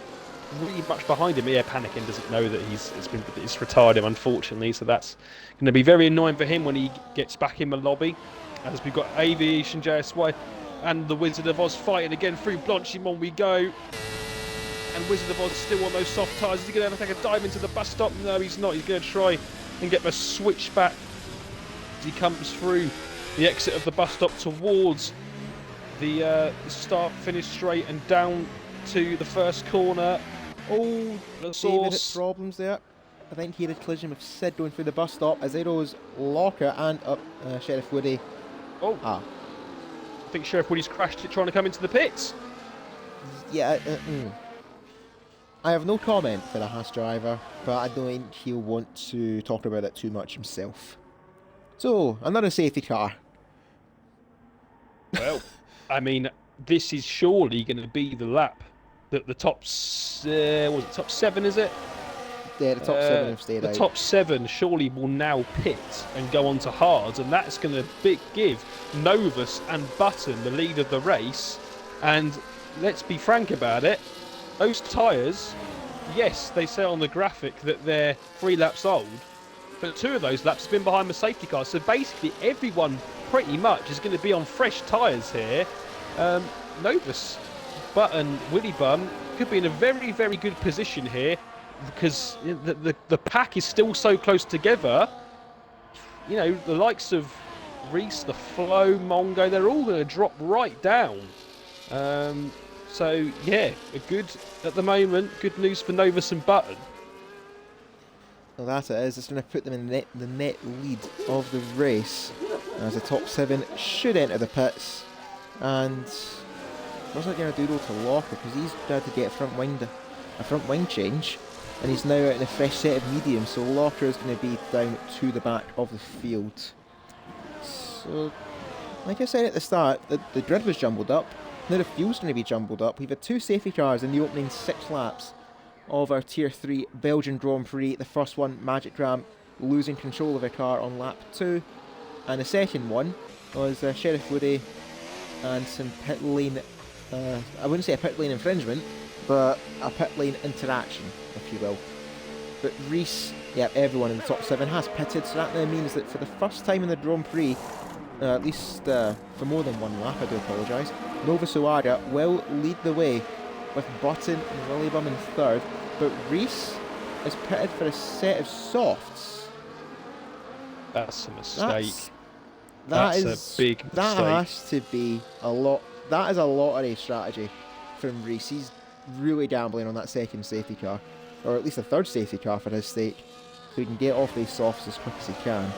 Speaker 2: really much behind him. Yeah, Panickin doesn't know that it's retired him, unfortunately, so that's going to be very annoying for him when he gets back in the lobby. As we've got Aviation JSY and the Wizard of Oz fighting again through Blanchimont we go. And Wizard of Oz still on those soft tyres. Is he going to take a dive into the bus stop? No, he's not. He's going to try and get the switch back as he comes through the exit of the bus stop towards the start, finish straight and down to the first corner. Oh, the source.
Speaker 1: Problems there. I think he had a collision with Sid going through the bus stop as Edo's Locker and up Sheriff Woody.
Speaker 2: Oh. I think Sheriff Woody's crashed it trying to come into the pits.
Speaker 1: Yeah, I have no comment for the Haas driver, but I don't think he'll want to talk about it too much himself. So, another safety car.
Speaker 2: Well, I mean, this is surely going to be the lap that the was it top seven, is it?
Speaker 1: Yeah, the top 7 have stayed
Speaker 2: The
Speaker 1: out.
Speaker 2: top seven surely will now pit and go on to hards, and that's going to give Novus and Button the lead of the race. And let's be frank about it, those tyres, yes, they say on the graphic that they're 3 laps old, but 2 of those laps have been behind the safety car. So basically, everyone pretty much is going to be on fresh tyres here. Novus, Button, Willy Bum could be in a very, very good position here because the pack is still so close together. You know, the likes of Reese, the Flow, Mongo, they're all going to drop right down. So yeah, at the moment, good news for Novus and Button.
Speaker 1: Well, that it is. It's going to put them in the net lead of the race as the top 7 should enter the pits. And what's that going to do though to Locker, because he's tried to get a front wing change, and he's now out in a fresh set of mediums, so Locker is going to be down to the back of the field. So, like I said at the start, the grid was jumbled up. Now the field's going to be jumbled up. We've had 2 safety cars in the opening 6 laps of our Tier 3 Belgian Grand Prix. The first one, Magic Ram, losing control of a car on lap 2. And the second one was Sheriff Woody and some pit lane, I wouldn't say a pit lane infringement, but a pit lane interaction, if you will. But Reese, yeah, everyone in the top 7 has pitted, so that now means that for the first time in the Grand Prix, at least for more than 1 lap, I do apologise, Nova Suada will lead the way with Button and Willybum in 3rd, but Reese is pitted for a set of softs.
Speaker 2: That's a mistake.
Speaker 1: That's
Speaker 2: a big mistake.
Speaker 1: That has to be a lot. That is a lottery strategy from Reese. He's really gambling on that second safety car, or at least a 3rd safety car for his sake, so he can get off these softs as quick as he can.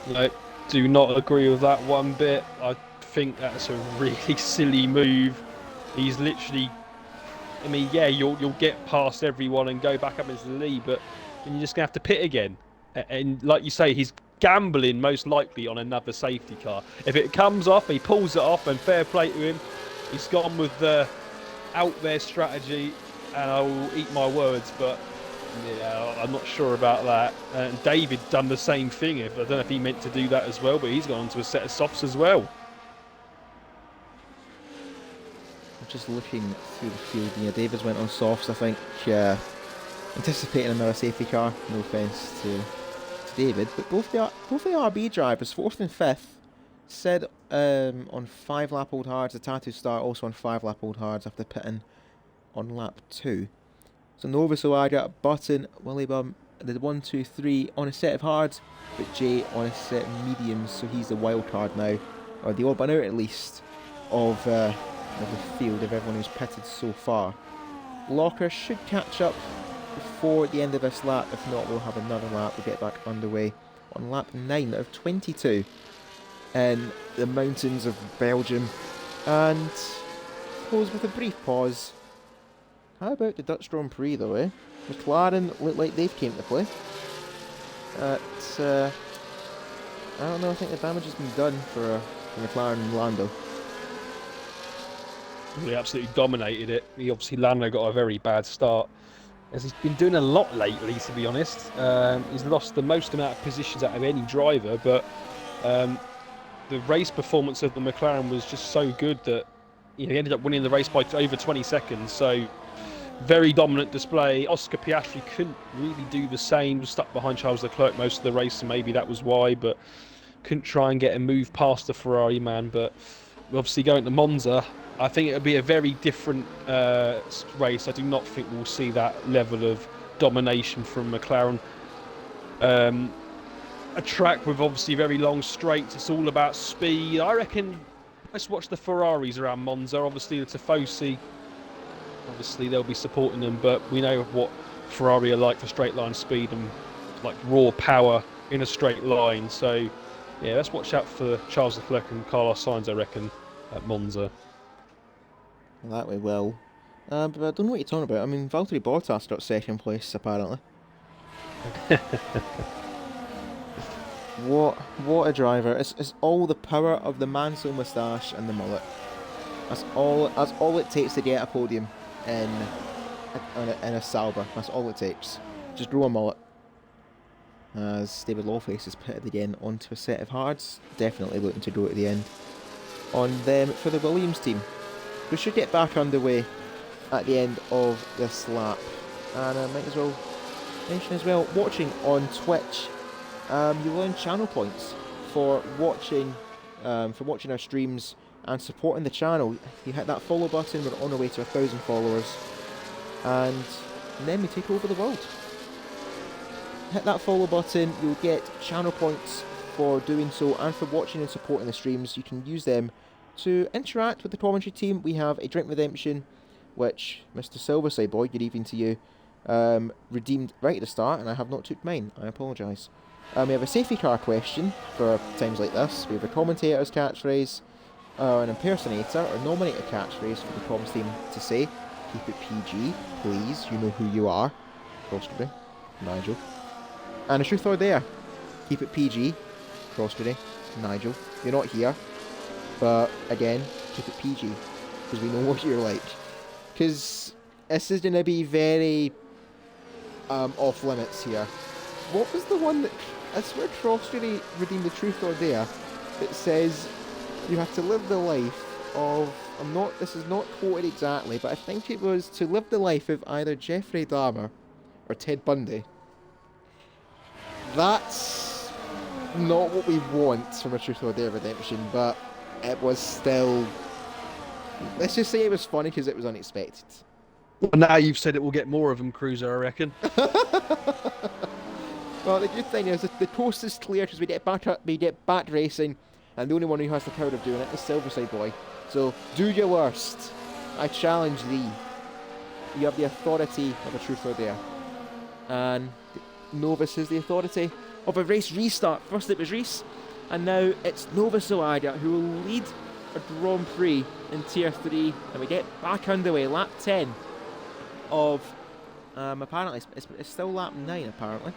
Speaker 2: No, do not agree with that one bit. I think that's a really silly move. He's literally, I mean, yeah, you'll get past everyone and go back up into the lead, but then you're just going to have to pit again. And like you say, he's gambling most likely on another safety car. If it comes off, he pulls it off, and fair play to him. He's gone with the out there strategy, and I will eat my words, but yeah, I'm not sure about that. And David done the same thing. I don't know if he meant to do that as well, but he's gone onto a set of softs as well.
Speaker 1: Just looking through the field, yeah, David's went on softs, I think, anticipating another safety car. No offence to David, but both the RB drivers, 4th and 5th, said on 5 lap old hards. The Tattoo Star also on 5 lap old hards after pitting on lap 2. So Nova Suada, Button, Willybum did 1, 2, 3 on a set of hards, but Jay on a set of mediums, so he's the wild card now, or the odd one out at least, of the field of everyone who's pitted so far. Locker should catch up before the end of this lap. If not, we'll have another lap. We'll get back underway on lap 9 of 22 in the mountains of Belgium. And I suppose with a brief pause, how about the Dutch Grand Prix though, eh? McLaren look like they've came to play. I don't know, I think the damage has been done for McLaren and Lando.
Speaker 2: He absolutely dominated it. Lando got a very bad start, as he's been doing a lot lately, to be honest. He's lost the most amount of positions out of any driver, but the race performance of the McLaren was just so good that he ended up winning the race by over 20 seconds. So very dominant display. Oscar Piastri couldn't really do the same, stuck behind Charles Leclerc most of the race, and maybe that was why, but couldn't try and get a move past the Ferrari man. But obviously going to Monza, I think it'll be a very different race. I do not think we'll see that level of domination from McLaren. A track with obviously very long straights. It's all about speed. I reckon let's watch the Ferraris around Monza. Obviously the Tifosi, obviously they'll be supporting them, but we know what Ferrari are like for straight line speed and like raw power in a straight line. So yeah, let's watch out for Charles Leclerc and Carlos Sainz, I reckon, at Monza.
Speaker 1: That way will. But I don't know what you're talking about. I mean, Valtteri Bottas got 2nd place, apparently. What a driver. It's all the power of the Mansell moustache and the mullet. That's all it takes to get a podium in a Sauber. That's all it takes. Just grow a mullet. As David Lawface has pitted again onto a set of hards. Definitely looking to go at the end on them for the Williams team. We should get back underway at the end of this lap. And I might as well mention as well, watching on Twitch, you will earn channel points for watching our streams and supporting the channel. You hit that follow button, we're on our way to 1,000 followers, and then we take over the world. Hit that follow button, you'll get channel points for doing so and for watching and supporting the streams. You can use them to interact with the commentary team. We have a drink redemption, which Mr. Silverside Boy, good evening to you, redeemed right at the start, and I have not took mine. I apologise. We have a safety car question for times like this. We have a commentator's catchphrase, an impersonator or nominator catchphrase for the comms team to say. Keep it PG, please. You know who you are. Crossbury, Nigel. And a truth or dare. Keep it PG, Crossbury, Nigel. You're not here, but again, keep it PG because we know what you're like. Because this is going to be very off limits here. What was the one that I swear Crossbury redeemed the truth or dare that says you have to live the life of, this is not quoted exactly, but I think it was to live the life of either Jeffrey Dahmer or Ted Bundy. That's not what we want from a truth or dare redemption, but it was still, let's just say it was funny because it was unexpected.
Speaker 2: Well, now you've said it, will get more of them, Cruiser, I reckon.
Speaker 1: Well, the good thing is that the coast is clear because we get back racing, and the only one who has the power of doing it is Silverside Boy. So do your worst. I challenge thee. You have the authority of a truth or dare. And Novus has the authority of a race restart. First it was Reese, and now it's Novus Oadia who will lead a Grand Prix in Tier 3, and we get back underway. Lap 10 of, apparently, it's still lap 9 apparently.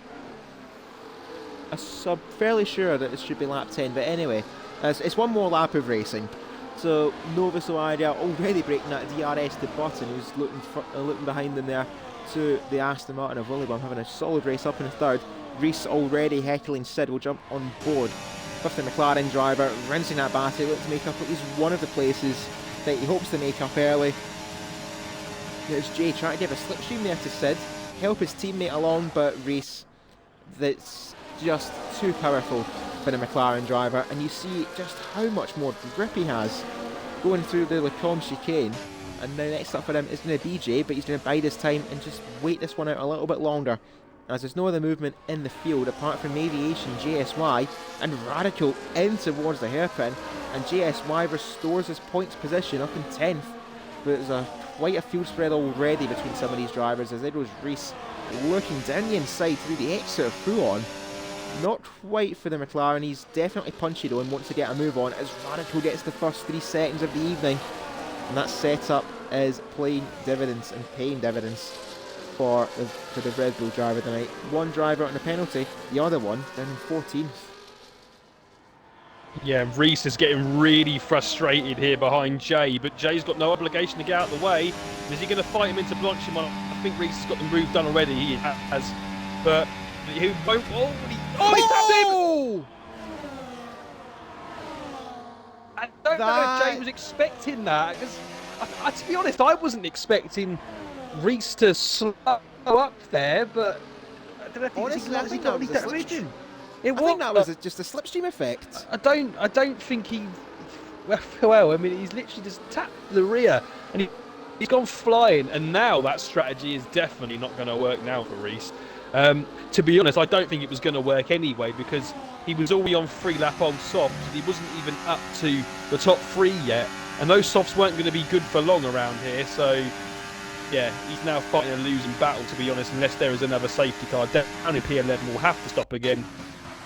Speaker 1: I'm fairly sure that it should be lap 10, but anyway, it's one more lap of racing. So Novus Oadia already breaking that DRS to Button, who's looking behind them there to the Aston Martin of Willibum, having a solid race up in the third. Reese already heckling Sid will jump on board. Fifth the McLaren driver, rinsing that battery, looking to make up at least one of the places that he hopes to make up early. There's Jay trying to give a slipstream there to Sid, help his teammate along, but Reese, that's just too powerful for the McLaren driver, and you see just how much more grip he has going through the Lecombe chicane. And now next up for him is going to be Jay, but he's going to bide his time and just wait this one out a little bit longer, as there's no other movement in the field apart from Aviation, JSY and Radical in towards the hairpin, and JSY restores his points position up in 10th. But there's quite a field spread already between some of these drivers, as there goes Reese looking down the inside through the exit of Fuon. Not quite for the McLaren. He's definitely punchy though and wants to get a move on as Radical gets the first 3 seconds of the evening. And that setup is playing dividends and paying dividends for the Red Bull driver tonight. One driver on a penalty, the other one down in 14th.
Speaker 2: Yeah, Reese is getting really frustrated here behind Jay, but Jay's got no obligation to get out of the way. Is he going to fight him into Blanchimont? I think Reese has got the move done already. He has, but he won't. He tapped him! I don't know if Jay was expecting that, because to be honest, I wasn't expecting Reese to slow up there, but I don't know if
Speaker 1: honestly, I think that was just a slipstream effect.
Speaker 2: I don't think he. Well, I mean, he's literally just tapped the rear, and he's gone flying, and now that strategy is definitely not going to work now for Reese. To be honest, I don't think it was going to work anyway, because he was already on 3-lap old softs. He wasn't even up to the top 3 yet, and those softs weren't going to be good for long around here. So, yeah, he's now fighting a losing battle, to be honest, unless there is another safety car. Down in P11 will have to stop again.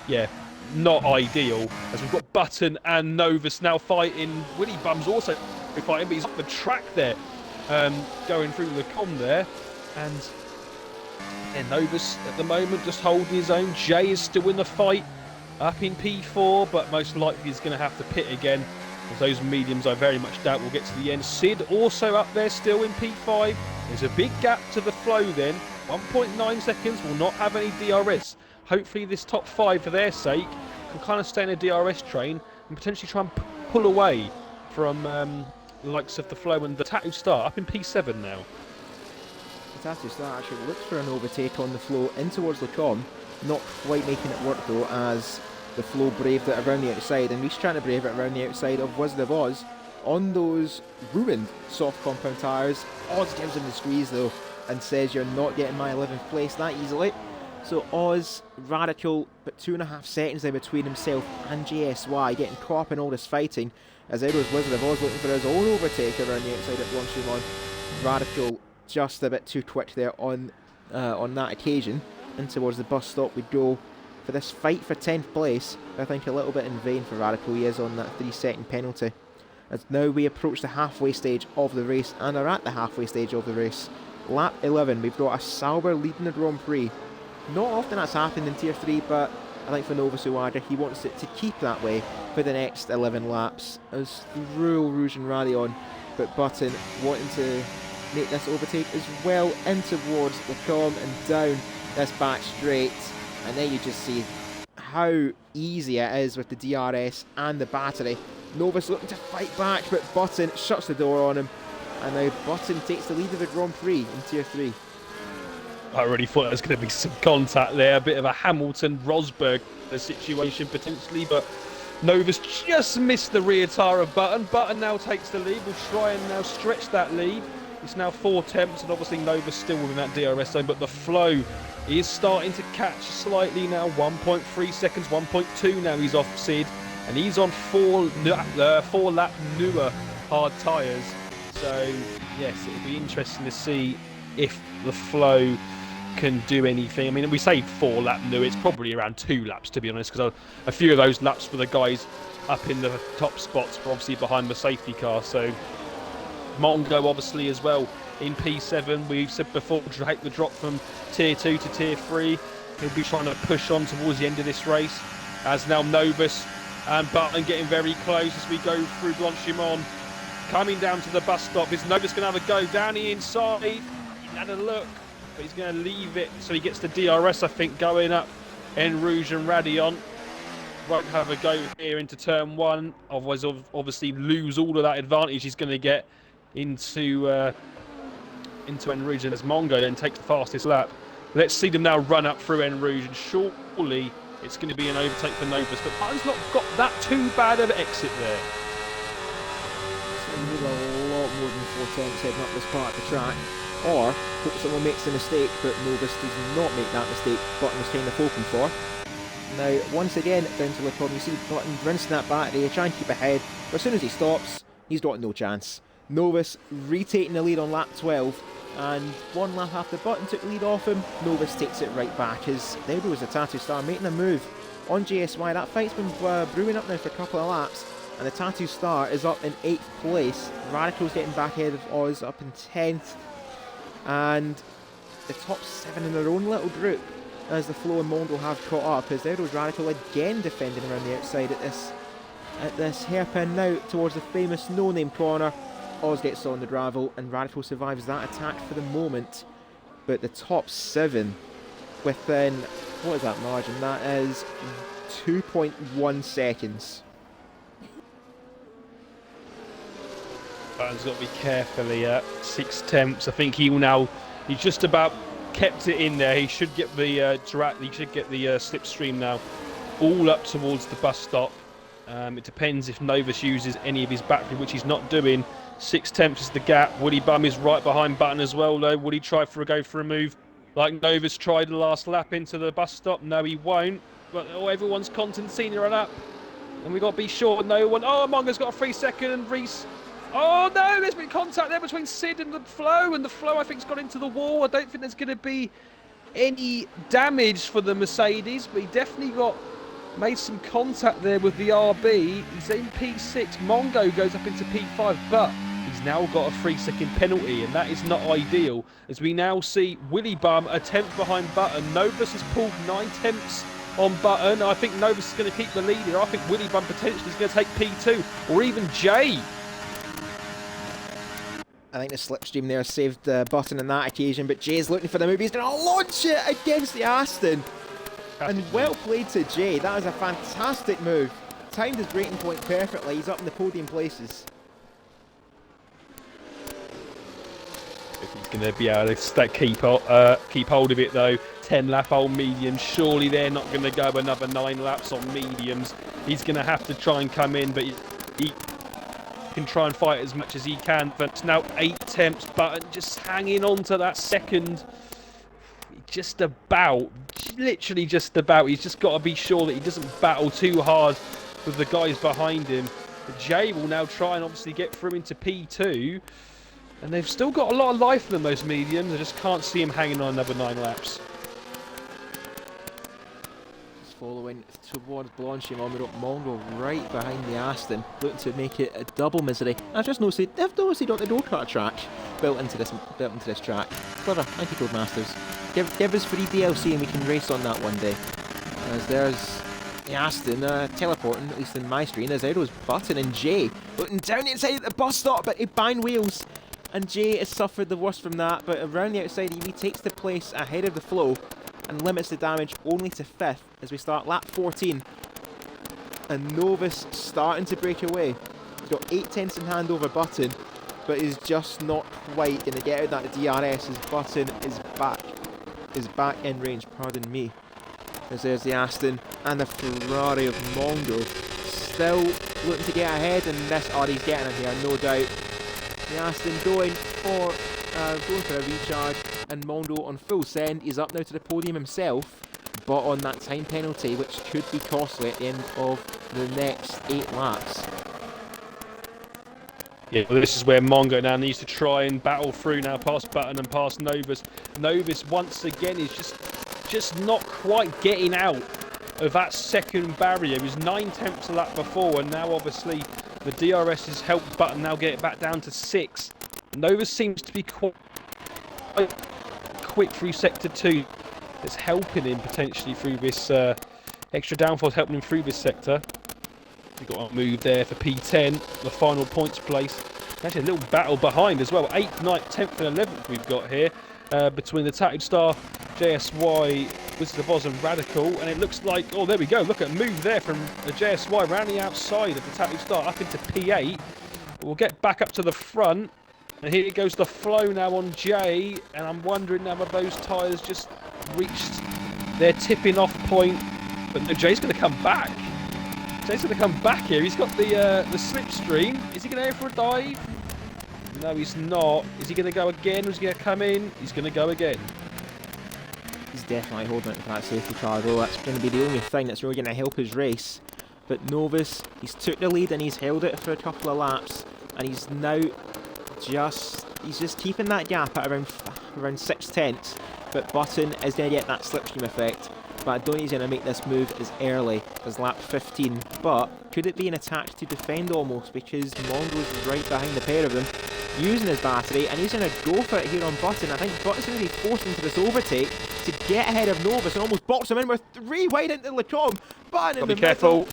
Speaker 2: Yeah, not ideal, as we've got Button and Novus now fighting. Willie Bum's also fighting, but he's up the track there, going through the com there, and Novus at the moment just holding his own. Jay is still in the fight. up in P4, but most likely he's going to have to pit again. As those mediums, I very much doubt will get to the end. Sid also up there still in P5. There's a big gap to the flow then. 1.9 seconds, will not have any DRS. Hopefully this top 5, for their sake, can kind of stay in a DRS train and potentially try and pull away from the likes of the flow and the Tattoo Star up in P7 now.
Speaker 1: The Tattoo Star actually looks for an overtake on the flow in towards Lecom, not quite making it work though, as the flow braved it around the outside, and he's trying to brave it around the outside of Wizard of Oz on those ruined soft compound tyres. Oz gives him the squeeze though and says, "You're not getting my 11th place that easily." So Oz, Radical, but 2.5 seconds there between himself and JSY, getting caught up in all this fighting, as there was Wizard of Oz looking for his own overtake around the outside at Blanchimon. Radical just a bit too quick there on that occasion. And towards the bus stop we go for this fight for 10th place. I think a little bit in vain for Radical. He is on that 3-second penalty. As now we approach the halfway stage of the race, and are at the halfway stage of the race. Lap 11, we've got a Sauber leading the Grand Prix. Not often that's happened in Tier 3, but I think for Nova Suada, he wants it to keep that way for the next 11 laps. As through Rouge and Radion, but Button wanting to make this overtake as well in towards Lecom and down this back straight. And then you just see how easy it is with the DRS and the battery. Novus looking to fight back, but Button shuts the door on him. And now Button takes the lead of the Grand Prix in Tier 3.
Speaker 2: I really thought there was going to be some contact there, a bit of a Hamilton-Rosberg situation potentially, but Novus just missed the rear tyre of Button. Button now takes the lead, will try and now stretch that lead. It's now 4 attempts, and obviously Novus still within that DRS zone, but the flow is starting to catch slightly now. 1.3 seconds, 1.2 now he's off Sid, and he's on 4-lap newer hard tyres. So yes, it'll be interesting to see if the flow can do anything. I mean, we say 4-lap new, it's probably around 2 laps to be honest, because a few of those laps for the guys up in the top spots were obviously behind the safety car. So Mongo obviously as well in P7. We've said before, take the drop from Tier 2 to Tier 3. He'll be trying to push on towards the end of this race, as now Novus and Button getting very close as we go through Blanchimon. Coming down to the bus stop, is Novus going to have a go down the inside? He had a look, but he's going to leave it so he gets the DRS, I think, going up En Rouge and Radion. Won't have a go here into turn 1, otherwise obviously lose all of that advantage he's going to get into En Rouge, and as Mongo then takes the fastest lap. Let's see them now run up through En Rouge, and surely it's going to be an overtake for Novus, but Button's not got that too bad of an exit there.
Speaker 1: So you need a lot more than 4 attempts heading up this part of the track, or hope someone makes a mistake, but Novus does not make that mistake Button was kind of hoping for. Now, once again, down to Lecom, you see Button rinsing that battery, trying to keep ahead, but as soon as he stops, he's got no chance. Novus retaking the lead on lap 12, and 1 lap after Button took the lead off him, Novus takes it right back, as there goes the Tattoo Star making a move on JSY. That fight's been brewing up now for a couple of laps, and the Tattoo Star is up in 8th place. Radical's getting back ahead of Oz, up in 10th, and the top 7 in their own little group, as the Flow and Mongo have caught up, as there goes Radical again defending around the outside at this hairpin now towards the famous no-name corner. Oz gets on the gravel, and Radical survives that attack for the moment. But the top 7 within, what is that margin? That is 2.1 seconds.
Speaker 2: Button's got to be carefully at 6 attempts. I think he will now. He's just about kept it in there. He should get the slipstream now, all up towards the bus stop. It depends if Novus uses any of his battery, which he's not doing. 6 attempts is the gap. Woody Bum is right behind Button as well, though. Would he try for a go for a move like Novus tried the last lap into the bus stop? No, he won't. But everyone's content senior up, and we've got to be sure no one. Oh, Mongo's got a 3-second, and Reese. Oh no, there's been contact there between Sid and the Flow, I think has got into the wall. I don't think there's going to be any damage for the Mercedes, but he definitely made some contact there with the RB. He's in P6. Mongo goes up into P5, but he's now got a 3-second penalty, and that is not ideal, as we now see Willy Bum a tenth behind Button. Novus has pulled 9 tenths on Button. I think Novus is going to keep the lead here. I think Willy Bum potentially is going to take P2, or even Jay.
Speaker 1: I think the slipstream there saved Button on that occasion, but Jay's looking for the move. He's going to launch it against the Aston. And well played to Jay. That was a fantastic move. Timed his braking point perfectly. He's up in the podium places.
Speaker 2: If he's going to be able to keep hold of it though, 10 lap old mediums, surely they're not going to go another 9 laps on mediums. He's going to have to try and come in, but he can try and fight as much as he can. But it's now 8 temps, Button just hanging on to that second. Just about, literally just about. He's just got to be sure that he doesn't battle too hard with the guys behind him. But Jay will now try and obviously get through into P2. And they've still got a lot of life in them, those mediums. I just can't see him hanging on another 9 laps.
Speaker 1: Just following towards Blanchimont, we've got Mongo right behind the Aston, looking to make it a double misery. I just noticed they've obviously got the go-kart track built into this track. Clever, thank you Codemasters. Give us free DLC and we can race on that one day. As there's the Aston teleporting, at least in my screen, as Edo's Button and Jay looking down inside the bus stop, but he bang wheels. And Jay has suffered the worst from that, but around the outside he takes the place ahead of the flow and limits the damage only to 5th as we start lap 14. And Novus starting to break away. He's got 8 tenths in hand over Button, but he's just not quite going to get out that DRS as Button is back in range, pardon me. As there's the Aston and the Ferrari of Mongo still looking to get ahead, and this, he's getting him here, no doubt. The Aston going for a recharge, and Mondo on full send. He's up now to the podium himself, but on that time penalty, which could be costly at the end of the next 8 laps.
Speaker 2: Yeah, well, this is where Mongo now needs to try and battle through now, past Button and past Novus. Novus once again is just not quite getting out of that second barrier. He was 9 tenths a lap before, and now obviously the DRS has helped Button now get it back down to 6. Novus seems to be quite quick through sector 2. It's helping him potentially through this extra downforce, helping him through this sector. We've got a move there for P10, the final points place. Actually a little battle behind as well. 8th, 9th, 10th and 11th we've got here between the Tattooed Star, JSY, Wizard of Oz and Radical. And it looks like, oh there we go, look at a move there from the JSY around the outside of the Tattooed Star up into P8. We'll get back up to the front. And here goes the flow now on Jay. And I'm wondering now if those tyres just reached their tipping off point. But no, Jay's going to come back. Jay's going to come back here. He's got the slipstream. Is he going to go for a dive? No, he's not. Is he going to go again? Or is he going to come in? He's going to go again.
Speaker 1: He's definitely holding it for that safety car though. That's going to be the only thing that's really going to help his race. But Novus, he's took the lead and he's held it for a couple of laps. And he's now just keeping that gap at around 6 tenths. But Button is going to get that slipstream effect. But I don't think he's going to make this move as early as lap 15. But could it be an attack to defend almost? Because Mongo's right behind the pair of them, using his battery, and he's going to go for it here on Button. I think Button's going to be forced into this overtake to get ahead of Novus and almost box him in with 3 wide into Lecom. Button in the middle.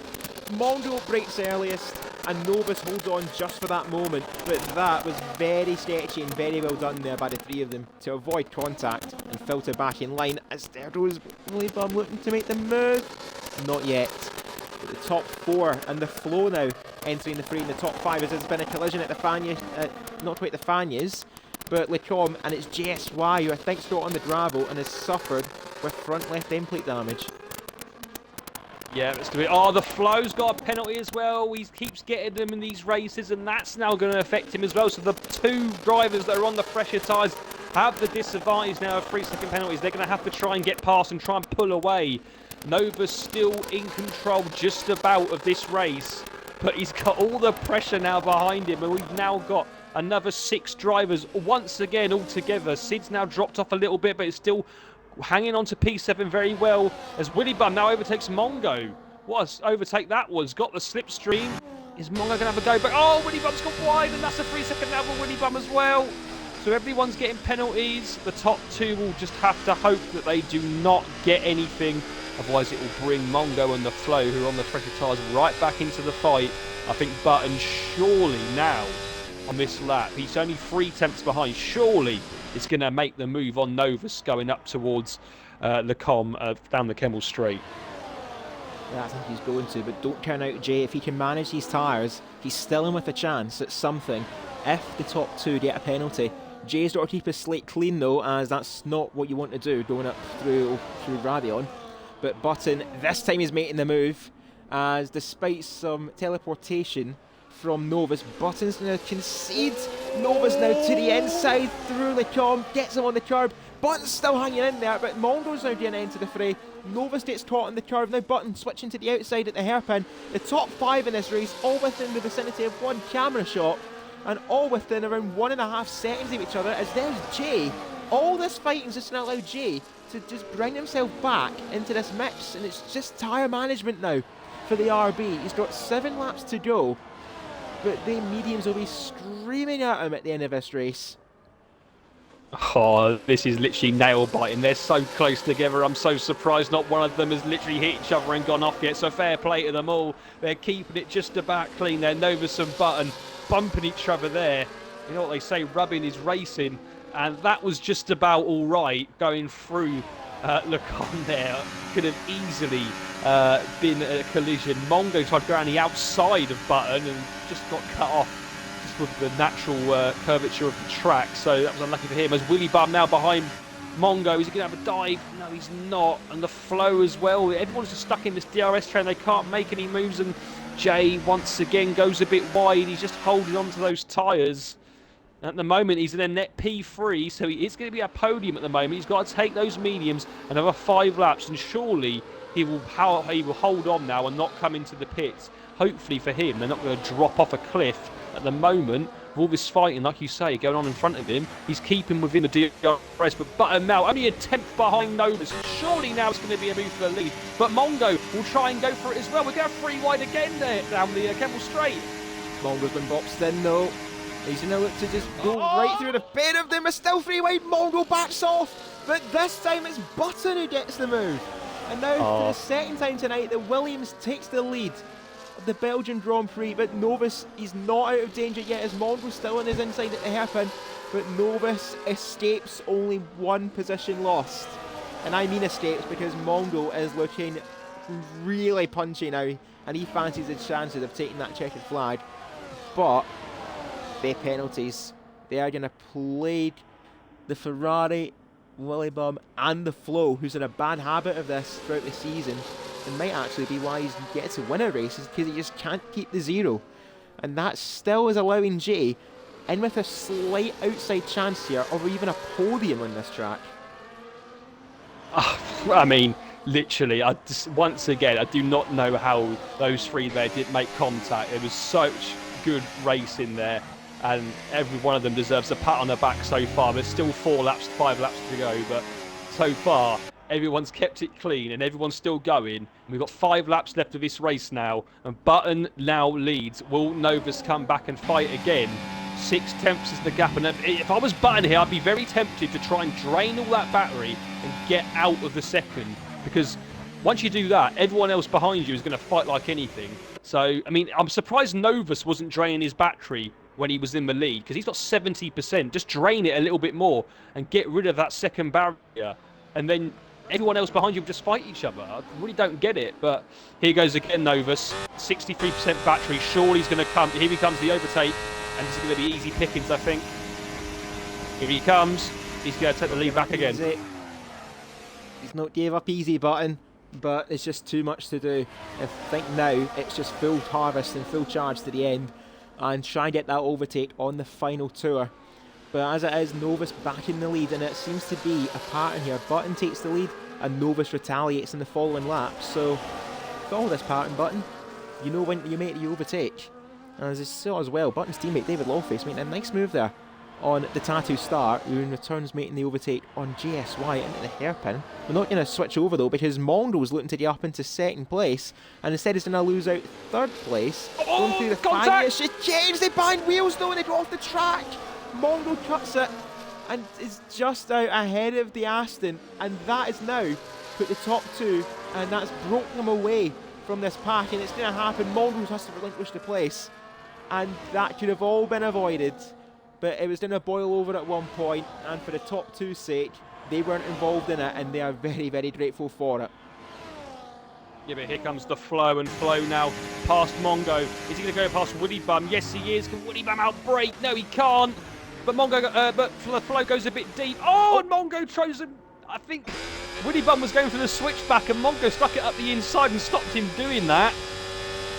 Speaker 1: Mongo breaks earliest, and Novus holds on just for that moment. But that was very sketchy and very well done there by the 3 of them to avoid contact and filter back in line as there goes Willy Bum looking to make the move. Not yet. But the top 4 and the flow now entering the fray in the top 5 as there's been a collision at the Fanyas, not quite the Fanyas, but Lecom, and it's JSY who I think's got on the gravel and has suffered with front left end plate damage.
Speaker 2: Yeah, let's do it. Oh, the flow's got a penalty as well. He keeps getting them in these races, and that's now going to affect him as well. So the 2 drivers that are on the fresher tyres have the disadvantage now of 3-second penalties. They're going to have to try and get past and try and pull away. Nova's still in control just about of this race, but he's got all the pressure now behind him, and we've now got another 6 drivers once again all together. Sid's now dropped off a little bit, but it's still hanging on to P7 very well as Willy Bum now overtakes Mongo. What an overtake that was. Got the slipstream. Is Mongo going to have a go? But oh, Willy Bum's gone wide, and that's a 3-second now for Willy Bum as well. So everyone's getting penalties. The top 2 will just have to hope that they do not get anything Otherwise, it will bring Mongo and the Flow, who are on the pressure tyres, right back into the fight. I think Button surely now on this lap, he's only 3 tenths behind. Surely it's going to make the move on Novus going up towards Lecombe down the Kemmel Straight.
Speaker 1: Yeah, I think he's going to, but don't count out Jay. If he can manage these tyres, he's still in with a chance at something. If the top 2 get a penalty, Jay's got to keep his slate clean though, as that's not what you want to do going up through Rabion. But Button, this time he's making the move, as despite some teleportation from Novus, Button's going to concede. Novus now to the inside through Lecombe, gets him on the curb. Button's still hanging in there, but Mongo's now getting into the fray. Novus gets caught on the curve. Now Button switching to the outside at the hairpin. The top 5 in this race, all within the vicinity of 1 camera shot, and all within around 1.5 seconds of each other, as there's Jay. All this fighting is just going to allow Jay to just bring himself back into this mix, and it's just tyre management now for the RB. He's got 7 laps to go, but the mediums will be screaming at him at the end of this race.
Speaker 2: Oh, this is literally nail biting. They're so close together. I'm so surprised not one of them has literally hit each other and gone off yet. So fair play to them all. They're keeping it just about clean. They're Novus and Button bumping each other there. You know what they say, rubbing is racing. And that was just about all right going through Lecombe there. Could have easily been a collision. Mongo tried to go around the outside of Button and just got cut off just with the natural curvature of the track. So that was unlucky for him. As Willy Bum now behind Mongo, is he going to have a dive? No, he's not. And the Flow as well. Everyone's just stuck in this DRS train. They can't make any moves. And Jay once again goes a bit wide. He's just holding on to those tyres. At the moment, he's in a net P3, so he is going to be a podium at the moment. He's got to take those mediums another 5 laps, and surely he will hold on now and not come into the pits. Hopefully for him, they're not going to drop off a cliff. At the moment, with all this fighting, like you say, going on in front of him, he's keeping within the DRS. But Button now only a tenth behind Novus. Surely now it's going to be a move for the lead. But Mongo will try and go for it as well. We're going 3 wide again there down the Kemmel Straight.
Speaker 1: Mongo's been boxed in though. He's going to look to just go right through the pair of them. It's still 3 wide. Mongo backs off. But this time it's Button who gets the move. And now for the second time tonight, the Williams takes the lead of the Belgian Grand Prix. But Novus, he's not out of danger yet, as Mongo's still on his inside at the hairpin. But Novus escapes only 1 position lost. And I mean escapes because Mongo is looking really punchy now. And he fancies his chances of taking that checkered flag. But their penalties, they are going to plague the Ferrari, Willy Bum and the Flow, who's in a bad habit of this throughout the season, and might actually be why he's getting to win a race, is because he just can't keep the 0. And that still is allowing Jay in with a slight outside chance here of even a podium on this track.
Speaker 2: I mean, literally, once again, I do not know how those 3 there did make contact. It was such good racing there, and every one of them deserves a pat on the back so far. There's still 5 laps to go, but so far everyone's kept it clean and everyone's still going. We've got 5 laps left of this race now, and Button now leads. Will Novus come back and fight again? 6 tenths is the gap, and if I was Button here, I'd be very tempted to try and drain all that battery and get out of the second, because once you do that, everyone else behind you is going to fight like anything. So, I mean, I'm surprised Novus wasn't draining his battery when he was in the lead, because he's got 70%. Just drain it a little bit more and get rid of that second barrier, and then everyone else behind you will just fight each other. I really don't get it, but here goes again Novus. 63% battery. Surely he's going to come. Here he comes, the overtake, and this is going to be easy pickings, I think. Here he comes. He's going to take the lead back again.
Speaker 1: He's not gave up easy, Button, but it's just too much to do. I think now it's just full harvest and full charge to the end and try and get that overtake on the final tour. But as it is, Novus back in the lead, and it seems to be a pattern here. Button takes the lead and Novus retaliates in the following lap. So follow this pattern, Button. You know when you make the overtake. And as I saw as well, Button's teammate David Lawface making a nice move there on the Tattoo Star, who in returns making the overtake on JSY into the hairpin. We're not going to switch over though, because Mondo's looking to get up into second place, and instead he's going to lose out third place. Going through the fag, it's just changed. They bind wheels though and they go off the track. Mondo cuts it and is just out ahead of the Aston, and that is now put the top two, and that's broken them away from this pack, and it's going to happen. Mongoose has to relinquish the place, and that could have all been avoided, but it was going to boil over at one point, and for the top two's sake, they weren't involved in it, and they are very, very grateful for it.
Speaker 2: Yeah, but here comes the Flow, and Flow now past Mongo. Is he going to go past Woody Bum? Yes, he is. Can Woody Bum outbreak? No, he can't. But but Flow goes a bit deep. Oh, and Mongo throws him. I think Woody Bum was going for the switchback, and Mongo stuck it up the inside and stopped him doing that.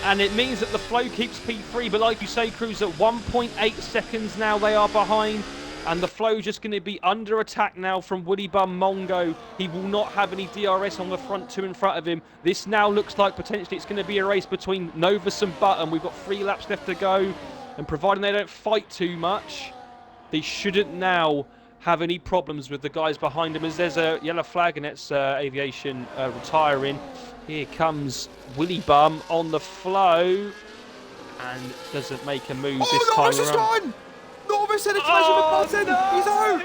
Speaker 2: And it means that the Flow keeps P3. But like you say, Cruz, at 1.8 seconds now they are behind. And the Flow just going to be under attack now from Woody Bum Mongo. He will not have any DRS on the front two in front of him. This now looks like potentially it's going to be a race between Novus and Button. We've got 3 laps left to go. And providing they don't fight too much, they shouldn't now have any problems with the guys behind them, as there's a yellow flag and it's Aviation retiring. Here comes Woody Bum on the Flow and doesn't make a move this time
Speaker 1: Novus
Speaker 2: around.
Speaker 1: Is gone! Novus had a collision with Button!
Speaker 2: No!
Speaker 1: He's out!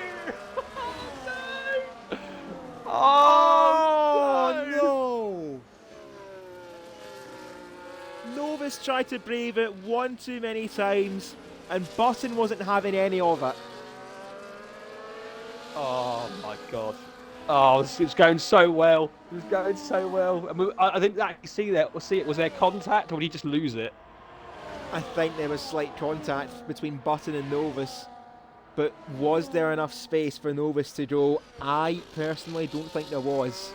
Speaker 2: Oh,
Speaker 1: no! Novus tried to brave it one too many times, and Button wasn't having any of it.
Speaker 2: Oh my God. Oh, it's going so well. It's going so well. And I didn't actually see that. Was there contact, or did he just lose it?
Speaker 1: I think there was slight contact between Button and Novus, but was there enough space for Novus to go? I personally don't think there was.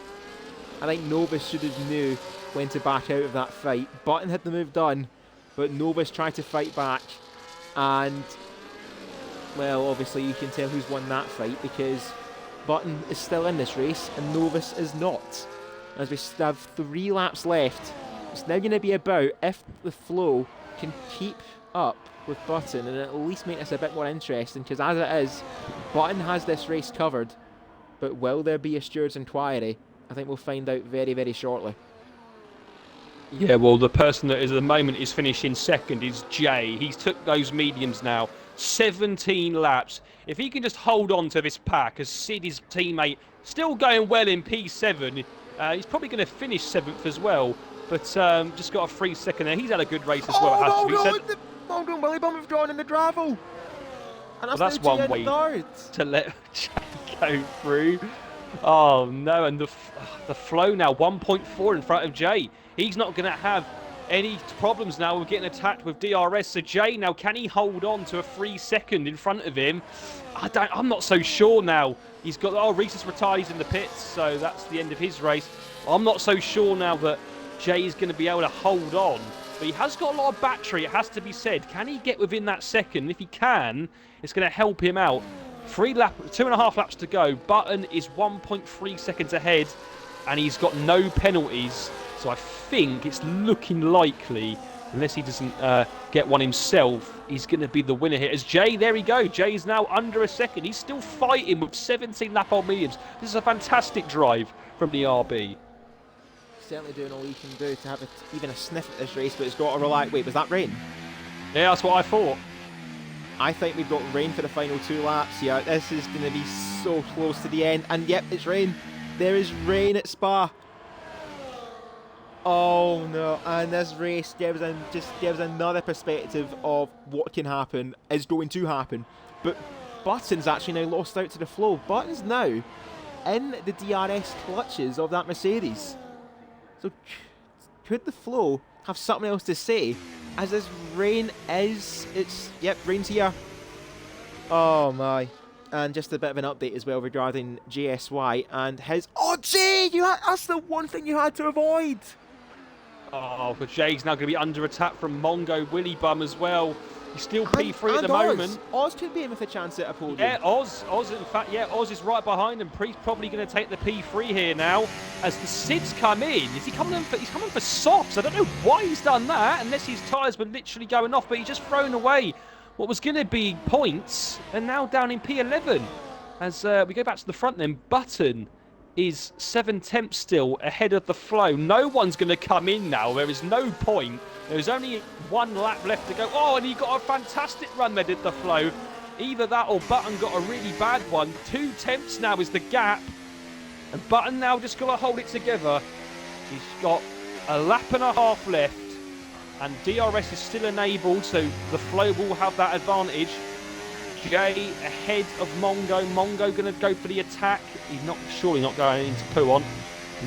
Speaker 1: I think Novus should have knew when to back out of that fight. Button had the move done, but Novus tried to fight back, and well, obviously you can tell who's won that fight, because Button is still in this race and Novus is not. As we have 3 laps left, it's now going to be about if the Flow can keep up with Button and at least make this a bit more interesting, because as it is, Button has this race covered, but will there be a steward's inquiry? I think we'll find out very, very shortly.
Speaker 2: Yeah, well, the person that is at the moment is finishing second is Jay. He's took those mediums now. 17 laps. If he can just hold on to this pack, as Sid, his teammate, still going well in P7, he's probably going to finish 7th as well. But just got a 3 second there. He's had a good race as well, it has to be said.
Speaker 1: Mongo and Willy Bum have drawn in the gravel. And
Speaker 2: That's one way to let Jay go through. Oh no, and the Flow now 1.4 in front of Jay. He's not going to have any problems now with getting attacked with DRS. So Jay now, can he hold on to a 3 second in front of him? I'm not so sure now. He's got, Reese is retired, he's in the pits, so that's the end of his race. I'm not so sure now that Jay is going to be able to hold on. But he has got a lot of battery, it has to be said. Can he get within that second? If he can, it's going to help him out. 2.5 laps to go. Button is 1.3 seconds ahead, and he's got no penalties. So I think it's looking likely, unless he doesn't get one himself, he's going to be the winner here. As Jay, there we go. Jay's now under a second. He's still fighting with 17 lap-on mediums. This is a fantastic drive from the RB.
Speaker 1: Certainly doing all he can do to have even a sniff at this race, but it's got to rely... Wait, was that rain?
Speaker 2: Yeah, that's what I thought.
Speaker 1: I think we've got rain for the final 2 laps here. This is going to be so close to the end. And yep, it's rain. There is rain at Spa. Oh no, and this race gives another perspective of what can happen, is going to happen. But Button's actually now lost out to the Flow. Button's now in the DRS clutches of that Mercedes. So could the Flow have something else to say, as this rain is, rain's here. Oh my. And just a bit of an update as well regarding JSY and his... Oh, Jay! That's the one thing you had to avoid!
Speaker 2: Oh, but Jay's now going to be under attack from Mongo Willy Bum as well. He's still P3 at the moment.
Speaker 1: Oz could be in with a chance at a podium.
Speaker 2: Yeah, Oz, in fact, yeah, Oz is right behind him. He's probably going to take the P3 here now. As the Sid's come in, he's coming in for softs. I don't know why he's done that, unless his tyres were literally going off, but he's just thrown away what was going to be points, and now down in P11. As we go back to the front then, Button is 7/10 still ahead of the Flow. No one's going to come in now. There is no point. There's only 1 lap left to go. Oh, and he got a fantastic run there, did the Flow. Either that or Button got a really bad one. 2 tenths now is the gap. And Button now just got to hold it together. He's got a lap and a half left. And DRS is still enabled, so the flow will have that advantage. Jay ahead of Mongo. Mongo going to go for the attack. He's surely not going into poo on.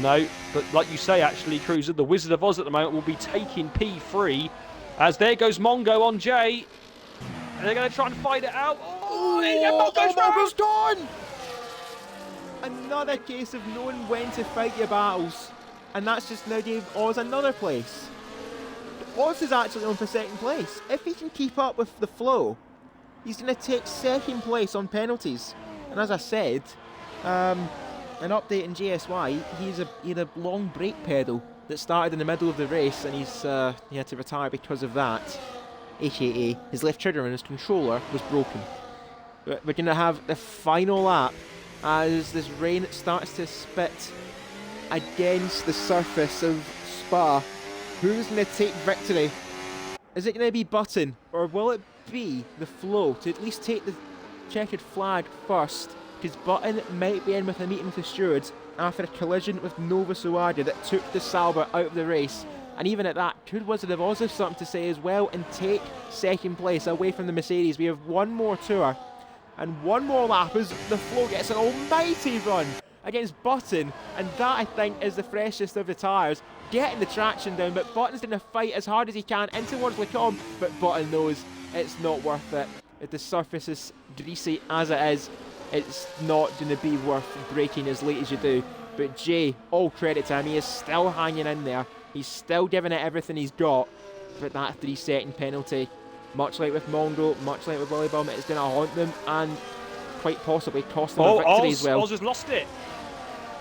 Speaker 2: No, but like you say, actually, Cruiser, the Wizard of Oz at the moment will be taking P3. As there goes Mongo on Jay. And they're going to try and fight it out.
Speaker 1: Mongo's done! Another case of knowing when to fight your battles. And that's just now gave Oz another place. Oz is actually on for second place. If he can keep up with the flow, he's going to take second place on penalties. And as I said, an update in JSY, he had a long brake pedal that started in the middle of the race, and he had to retire because of that. AKA, his left trigger and his controller was broken. We're going to have the final lap as this rain starts to spit against the surface of Spa. Who's going to take victory? Is it going to be Button, or will it be the Flow to at least take the checkered flag first? Because Button might be in with a meeting with the stewards after a collision with Nova Suada that took the Sauber out of the race. And even at that, could Wizard of Oz have something to say as well and take second place away from the Mercedes? We have one more tour and one more lap as the Flow gets an almighty run against Button, and that I think is the freshest of the tyres, getting the traction down, but Button's going to fight as hard as he can in towards Lecombe, but Button knows it's not worth it. If the surface is greasy as it is, it's not going to be worth braking as late as you do. But Jay, all credit to him, he is still hanging in there, he's still giving it everything he's got, but that 3-second penalty, much like with Mongo, much like with Willy Bum, it's going to haunt them and quite possibly cost them a victory as well.
Speaker 2: Oz has lost it.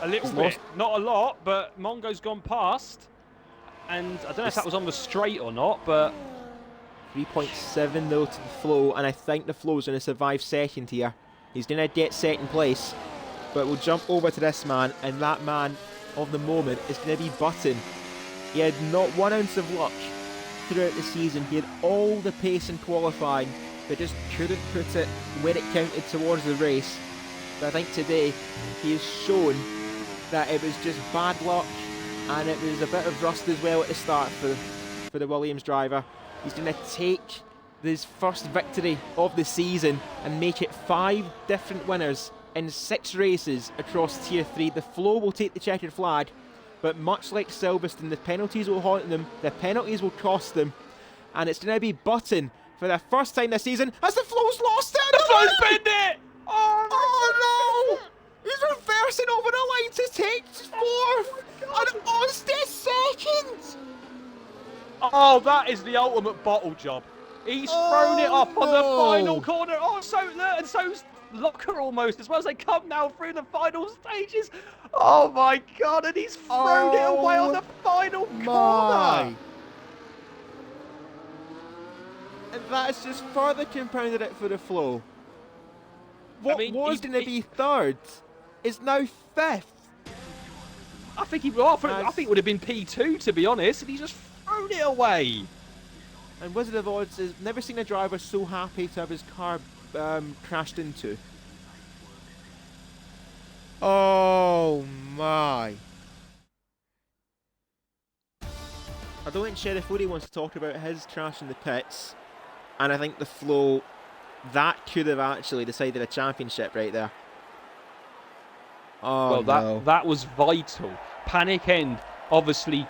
Speaker 2: A little bit, not a lot, but Mongo's gone past. And I don't know if that was on the straight or not, but
Speaker 1: 3.7 though to the Flow, and I think the Flow's going to survive second here. He's going to get second place, but we'll jump over to this man, and that man of the moment is going to be Button. He had not 1 ounce of luck throughout the season. He had all the pace in qualifying, but just couldn't put it where it counted towards the race. But I think today he has shown that it was just bad luck, and it was a bit of rust as well at the start for the Williams driver. He's going to take his first victory of the season and make it 5 different winners in 6 races across Tier 3. The Flow will take the checkered flag, but much like Silverstone, the penalties will haunt them, the penalties will cost them, and it's going to be Button for the first time this season as the Flow's lost it!
Speaker 2: The Flow's pinned it!
Speaker 1: Oh no! He's reversing over the line to take 4th, and Oz is 2nd!
Speaker 2: Oh, that is the ultimate bottle job. He's thrown it up on the final corner. Oh, and so's Locker almost, as well as they come now through the final stages. Oh my god, and he's thrown it away on the final corner.
Speaker 1: And that's just further compounded it for the Flow. What was going to be 3rd is now 5th.
Speaker 2: I think it would have been P2, to be honest, and he's just thrown it away.
Speaker 1: And Wizard of Oz has never seen a driver so happy to have his car crashed into. Oh my. I don't think Sheriff Woody wants to talk about his crash in the pits, and I think the Flow, that could have actually decided a championship right there. Oh,
Speaker 2: well, that was vital. Panic End, obviously,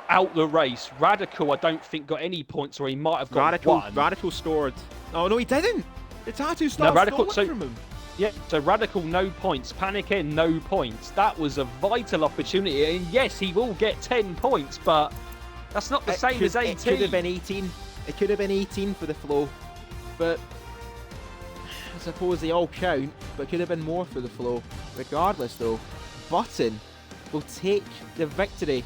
Speaker 2: out the race. Radical, I don't think, got any points, or he might have got one.
Speaker 1: Radical scored. Oh, no, he didn't. The tattoo started from him.
Speaker 2: Yeah, so Radical, no points. Panic End, no points. That was a vital opportunity, and yes, he will get 10 points, but that's not the same as 18.
Speaker 1: It could have been 18. It could have been 18 for the Flow, but I suppose they all count, but it could have been more for the Flow. Regardless, though, Button will take the victory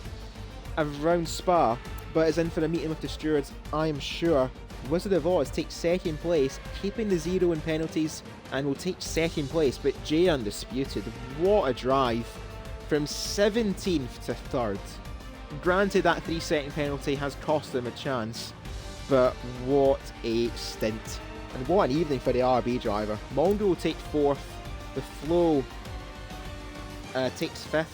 Speaker 1: around Spa, but is in for a meeting with the stewards, I am sure. Wizard of Oz takes second place, keeping the 0 in penalties, and will take second place, but Jay undisputed. What a drive from 17th to 3rd. Granted, that 3-second penalty has cost them a chance, but what a stint. And what an evening for the RB driver. Mongo will take 4th, the Flow takes 5th,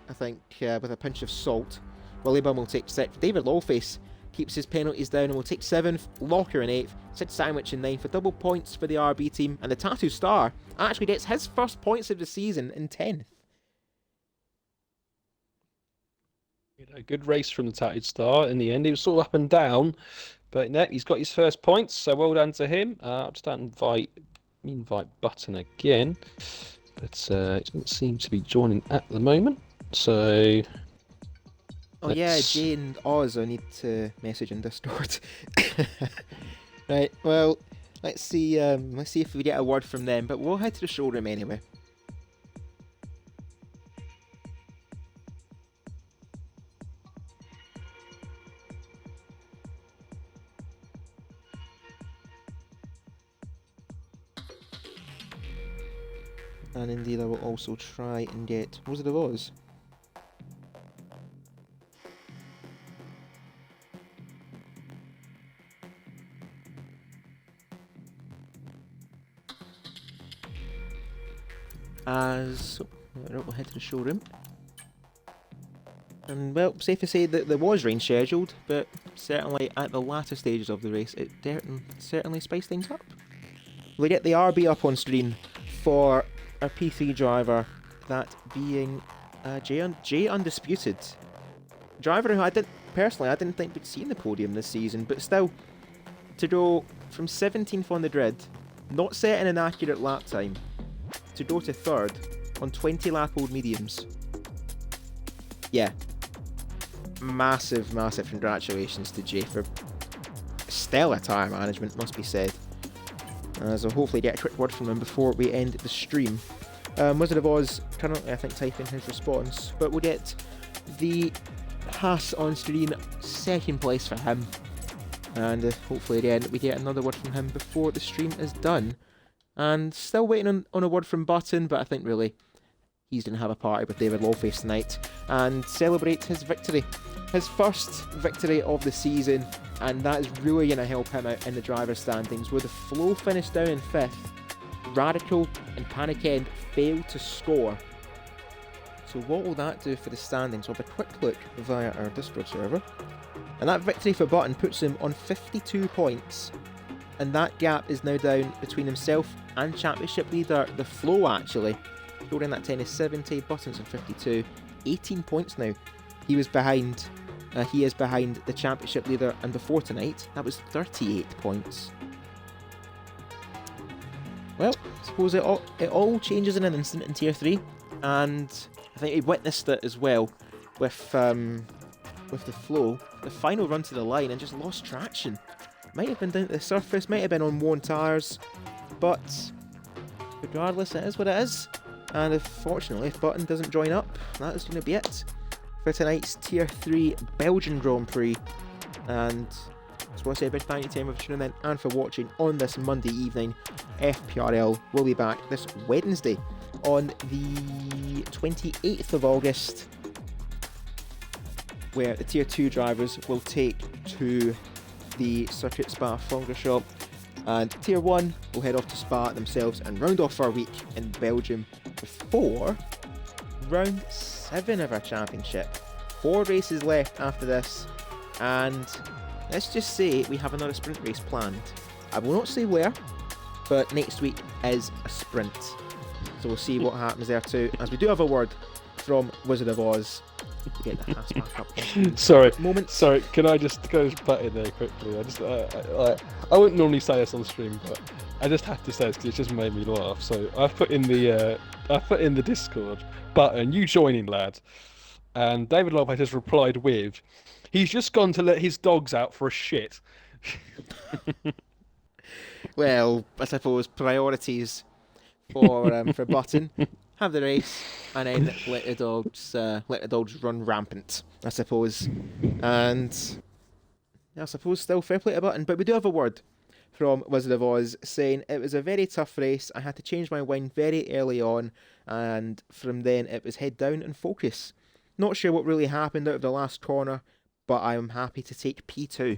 Speaker 1: I think, with a pinch of salt. Willie Bum will take 6th. David Lawface keeps his penalties down and will take 7th. Locker in 8th. Sid Sandwich in 9th for double points for the RB team. And the Tattoo Star actually gets his first points of the season in 10th.
Speaker 2: A good race from the Tatted Star. In the end, he was sort of up and down, but no, he's got his first points, so well done to him. I'll just invite Button again, but he doesn't seem to be joining at the moment. So,
Speaker 1: yeah, Jay and Oz, I need to message in Discord. Right, well, let's see if we get a word from them, but we'll head to the showroom anyway. And indeed, I will also try and get Wizard of Oz. We'll head to the showroom. And well, safe to say that there was rain scheduled, but certainly at the latter stages of the race, it certainly spiced things up. We get the RB up on screen for our P3 driver, that being Jay Undisputed. Driver who I didn't think we'd see in the podium this season, but still, to go from 17th on the grid, not setting an accurate lap time, to go to 3rd on 20 lap old mediums. Yeah. Massive congratulations to Jay for stellar tyre management, must be said. So hopefully get a quick word from him before we end the stream. Wizard of Oz currently, I think, typing his response, but we'll get the Haas on screen, 2nd place for him. And hopefully again we get another word from him before the stream is done. And still waiting on a word from Button, but I think really he's going to have a party with David Lawface tonight and celebrate his victory. His first victory of the season, and that is really going to help him out in the driver's standings, where the Flow finished down in 5th. Radical and Panic End failed to score. So what will that do for the standings? We'll have a quick look via our Discord server. And that victory for Button puts him on 52 points. And that gap is now down between himself and championship leader, the Flow, actually. Scoring that 10 is 70, Button's on 52. 18 points now. He is behind the championship leader, and before tonight, that was 38 points. Well, I suppose it all changes in an instant in Tier 3, and I think we witnessed it as well with the Flow. The final run to the line and just lost traction. Might have been down to the surface, might have been on worn tyres, but regardless, it is what it is. And fortunately, if Button doesn't join up, that is going to be it for tonight's Tier 3 Belgian Grand Prix. And I just want to say a big thank you to everyone for tuning in and for watching on this Monday evening. FPRL will be back this Wednesday on the 28th of August, where the Tier 2 drivers will take to the Circuit Spa Francorchamps, and Tier 1 will head off to Spa themselves and round off our week in Belgium before round 7 of our championship. 4 races left after this, and let's just say we have another sprint race planned. I will not say where, but next week is a sprint. So we'll see what happens there too, as we do have a word from Wizard of Oz. Get the Haas back up.
Speaker 2: Sorry, can I just butt in there quickly? I wouldn't normally say this on stream, but I just have to say this because it just made me laugh. So I've put in the Discord button, you joining, lad. And David Lopez has replied with, he's just gone to let his dogs out for a shit.
Speaker 1: Well, I suppose priorities for Button. Have the race, and then let the dogs run rampant, I suppose. And I suppose still fair play to Button, but we do have a word from Wizard of Oz saying it was a very tough race. I had to change my wind very early on, and from then it was head down and focus. Not sure what really happened out of the last corner, but I am happy to take P2.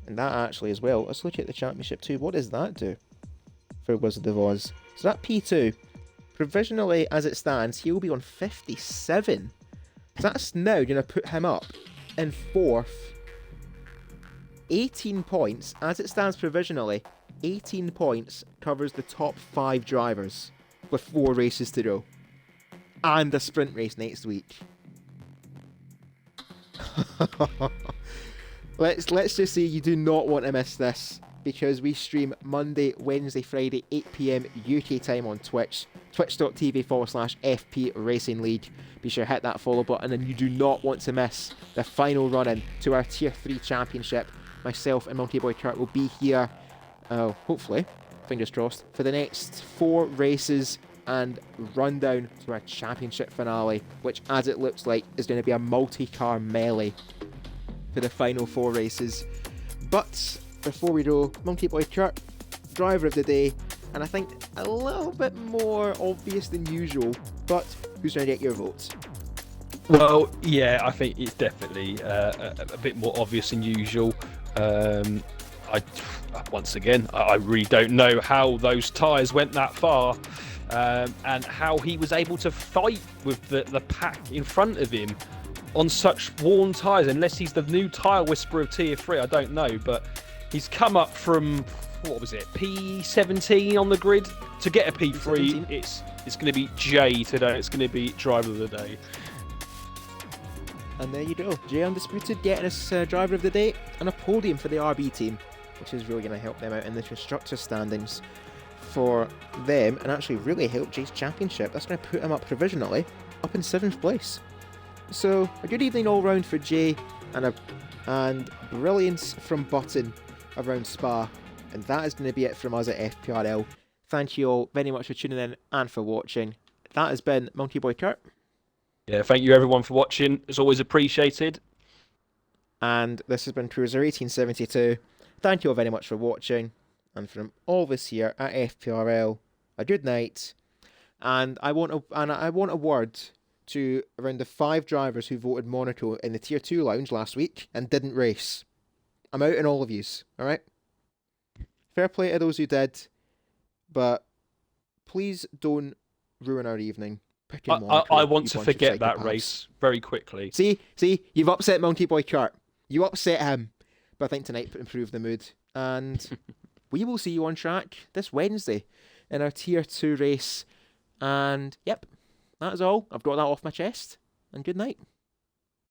Speaker 1: And that actually as well, let's look at the championship too. What does that do for Wizard of Oz? So that P2 provisionally, as it stands, he'll be on 57. So that's now going to put him up in 4th. 18 points, as it stands provisionally, 18 points covers the top 5 drivers with 4 races to go. And a sprint race next week. Let's just say you do not want to miss this, because we stream Monday, Wednesday, Friday, 8 PM UK time on Twitch, twitch.tv/FP Racing League. Be sure to hit that follow button, and you do not want to miss the final run-in to our Tier 3 Championship. Myself and Monkey Boy Kurt will be here, hopefully, fingers crossed, for the next 4 races and run down to our championship finale, which, as it looks like, is going to be a multi-car melee for the final 4 races. But before we go, Monkey Boy Kurt, driver of the day, and I think a little bit more obvious than usual, but who's going to get your votes?
Speaker 2: Well, yeah, I think it's definitely a bit more obvious than usual. Once again, I really don't know how those tyres went that far, and how he was able to fight with the pack in front of him on such worn tyres. Unless he's the new tyre whisperer of Tier 3, I don't know, but he's come up from, what was it, P17 on the grid to get a P3. It's going to be Jay today. It's going to be driver of the day.
Speaker 1: And there you go, Jay Undisputed getting us driver of the day and a podium for the RB team, which is really going to help them out in the constructor standings for them, and actually really help Jay's championship. That's going to put him up provisionally up in 7th place. So a good evening all round for Jay, and brilliance from Button around Spa. And that is going to be it from us at FPRL. Thank you all very much for tuning in and for watching. That has been Monkey Boy Kurt.
Speaker 2: Yeah, thank you everyone for watching. It's always appreciated.
Speaker 1: And this has been Cruiser 1872. Thank you all very much for watching. And from all of us here at FPRL, a good night. And I want a word to around the 5 drivers who voted Monaco in the Tier 2 lounge last week and didn't race. I'm out on all of yous, alright? Fair play to those who did, but please don't ruin our evening.
Speaker 2: I want to forget that race very quickly.
Speaker 1: See, you've upset Monkey Boy Kurt. You upset him. But I think tonight improved the mood. And we will see you on track this Wednesday in our Tier 2 race. And yep, that is all. I've got that off my chest. And good night.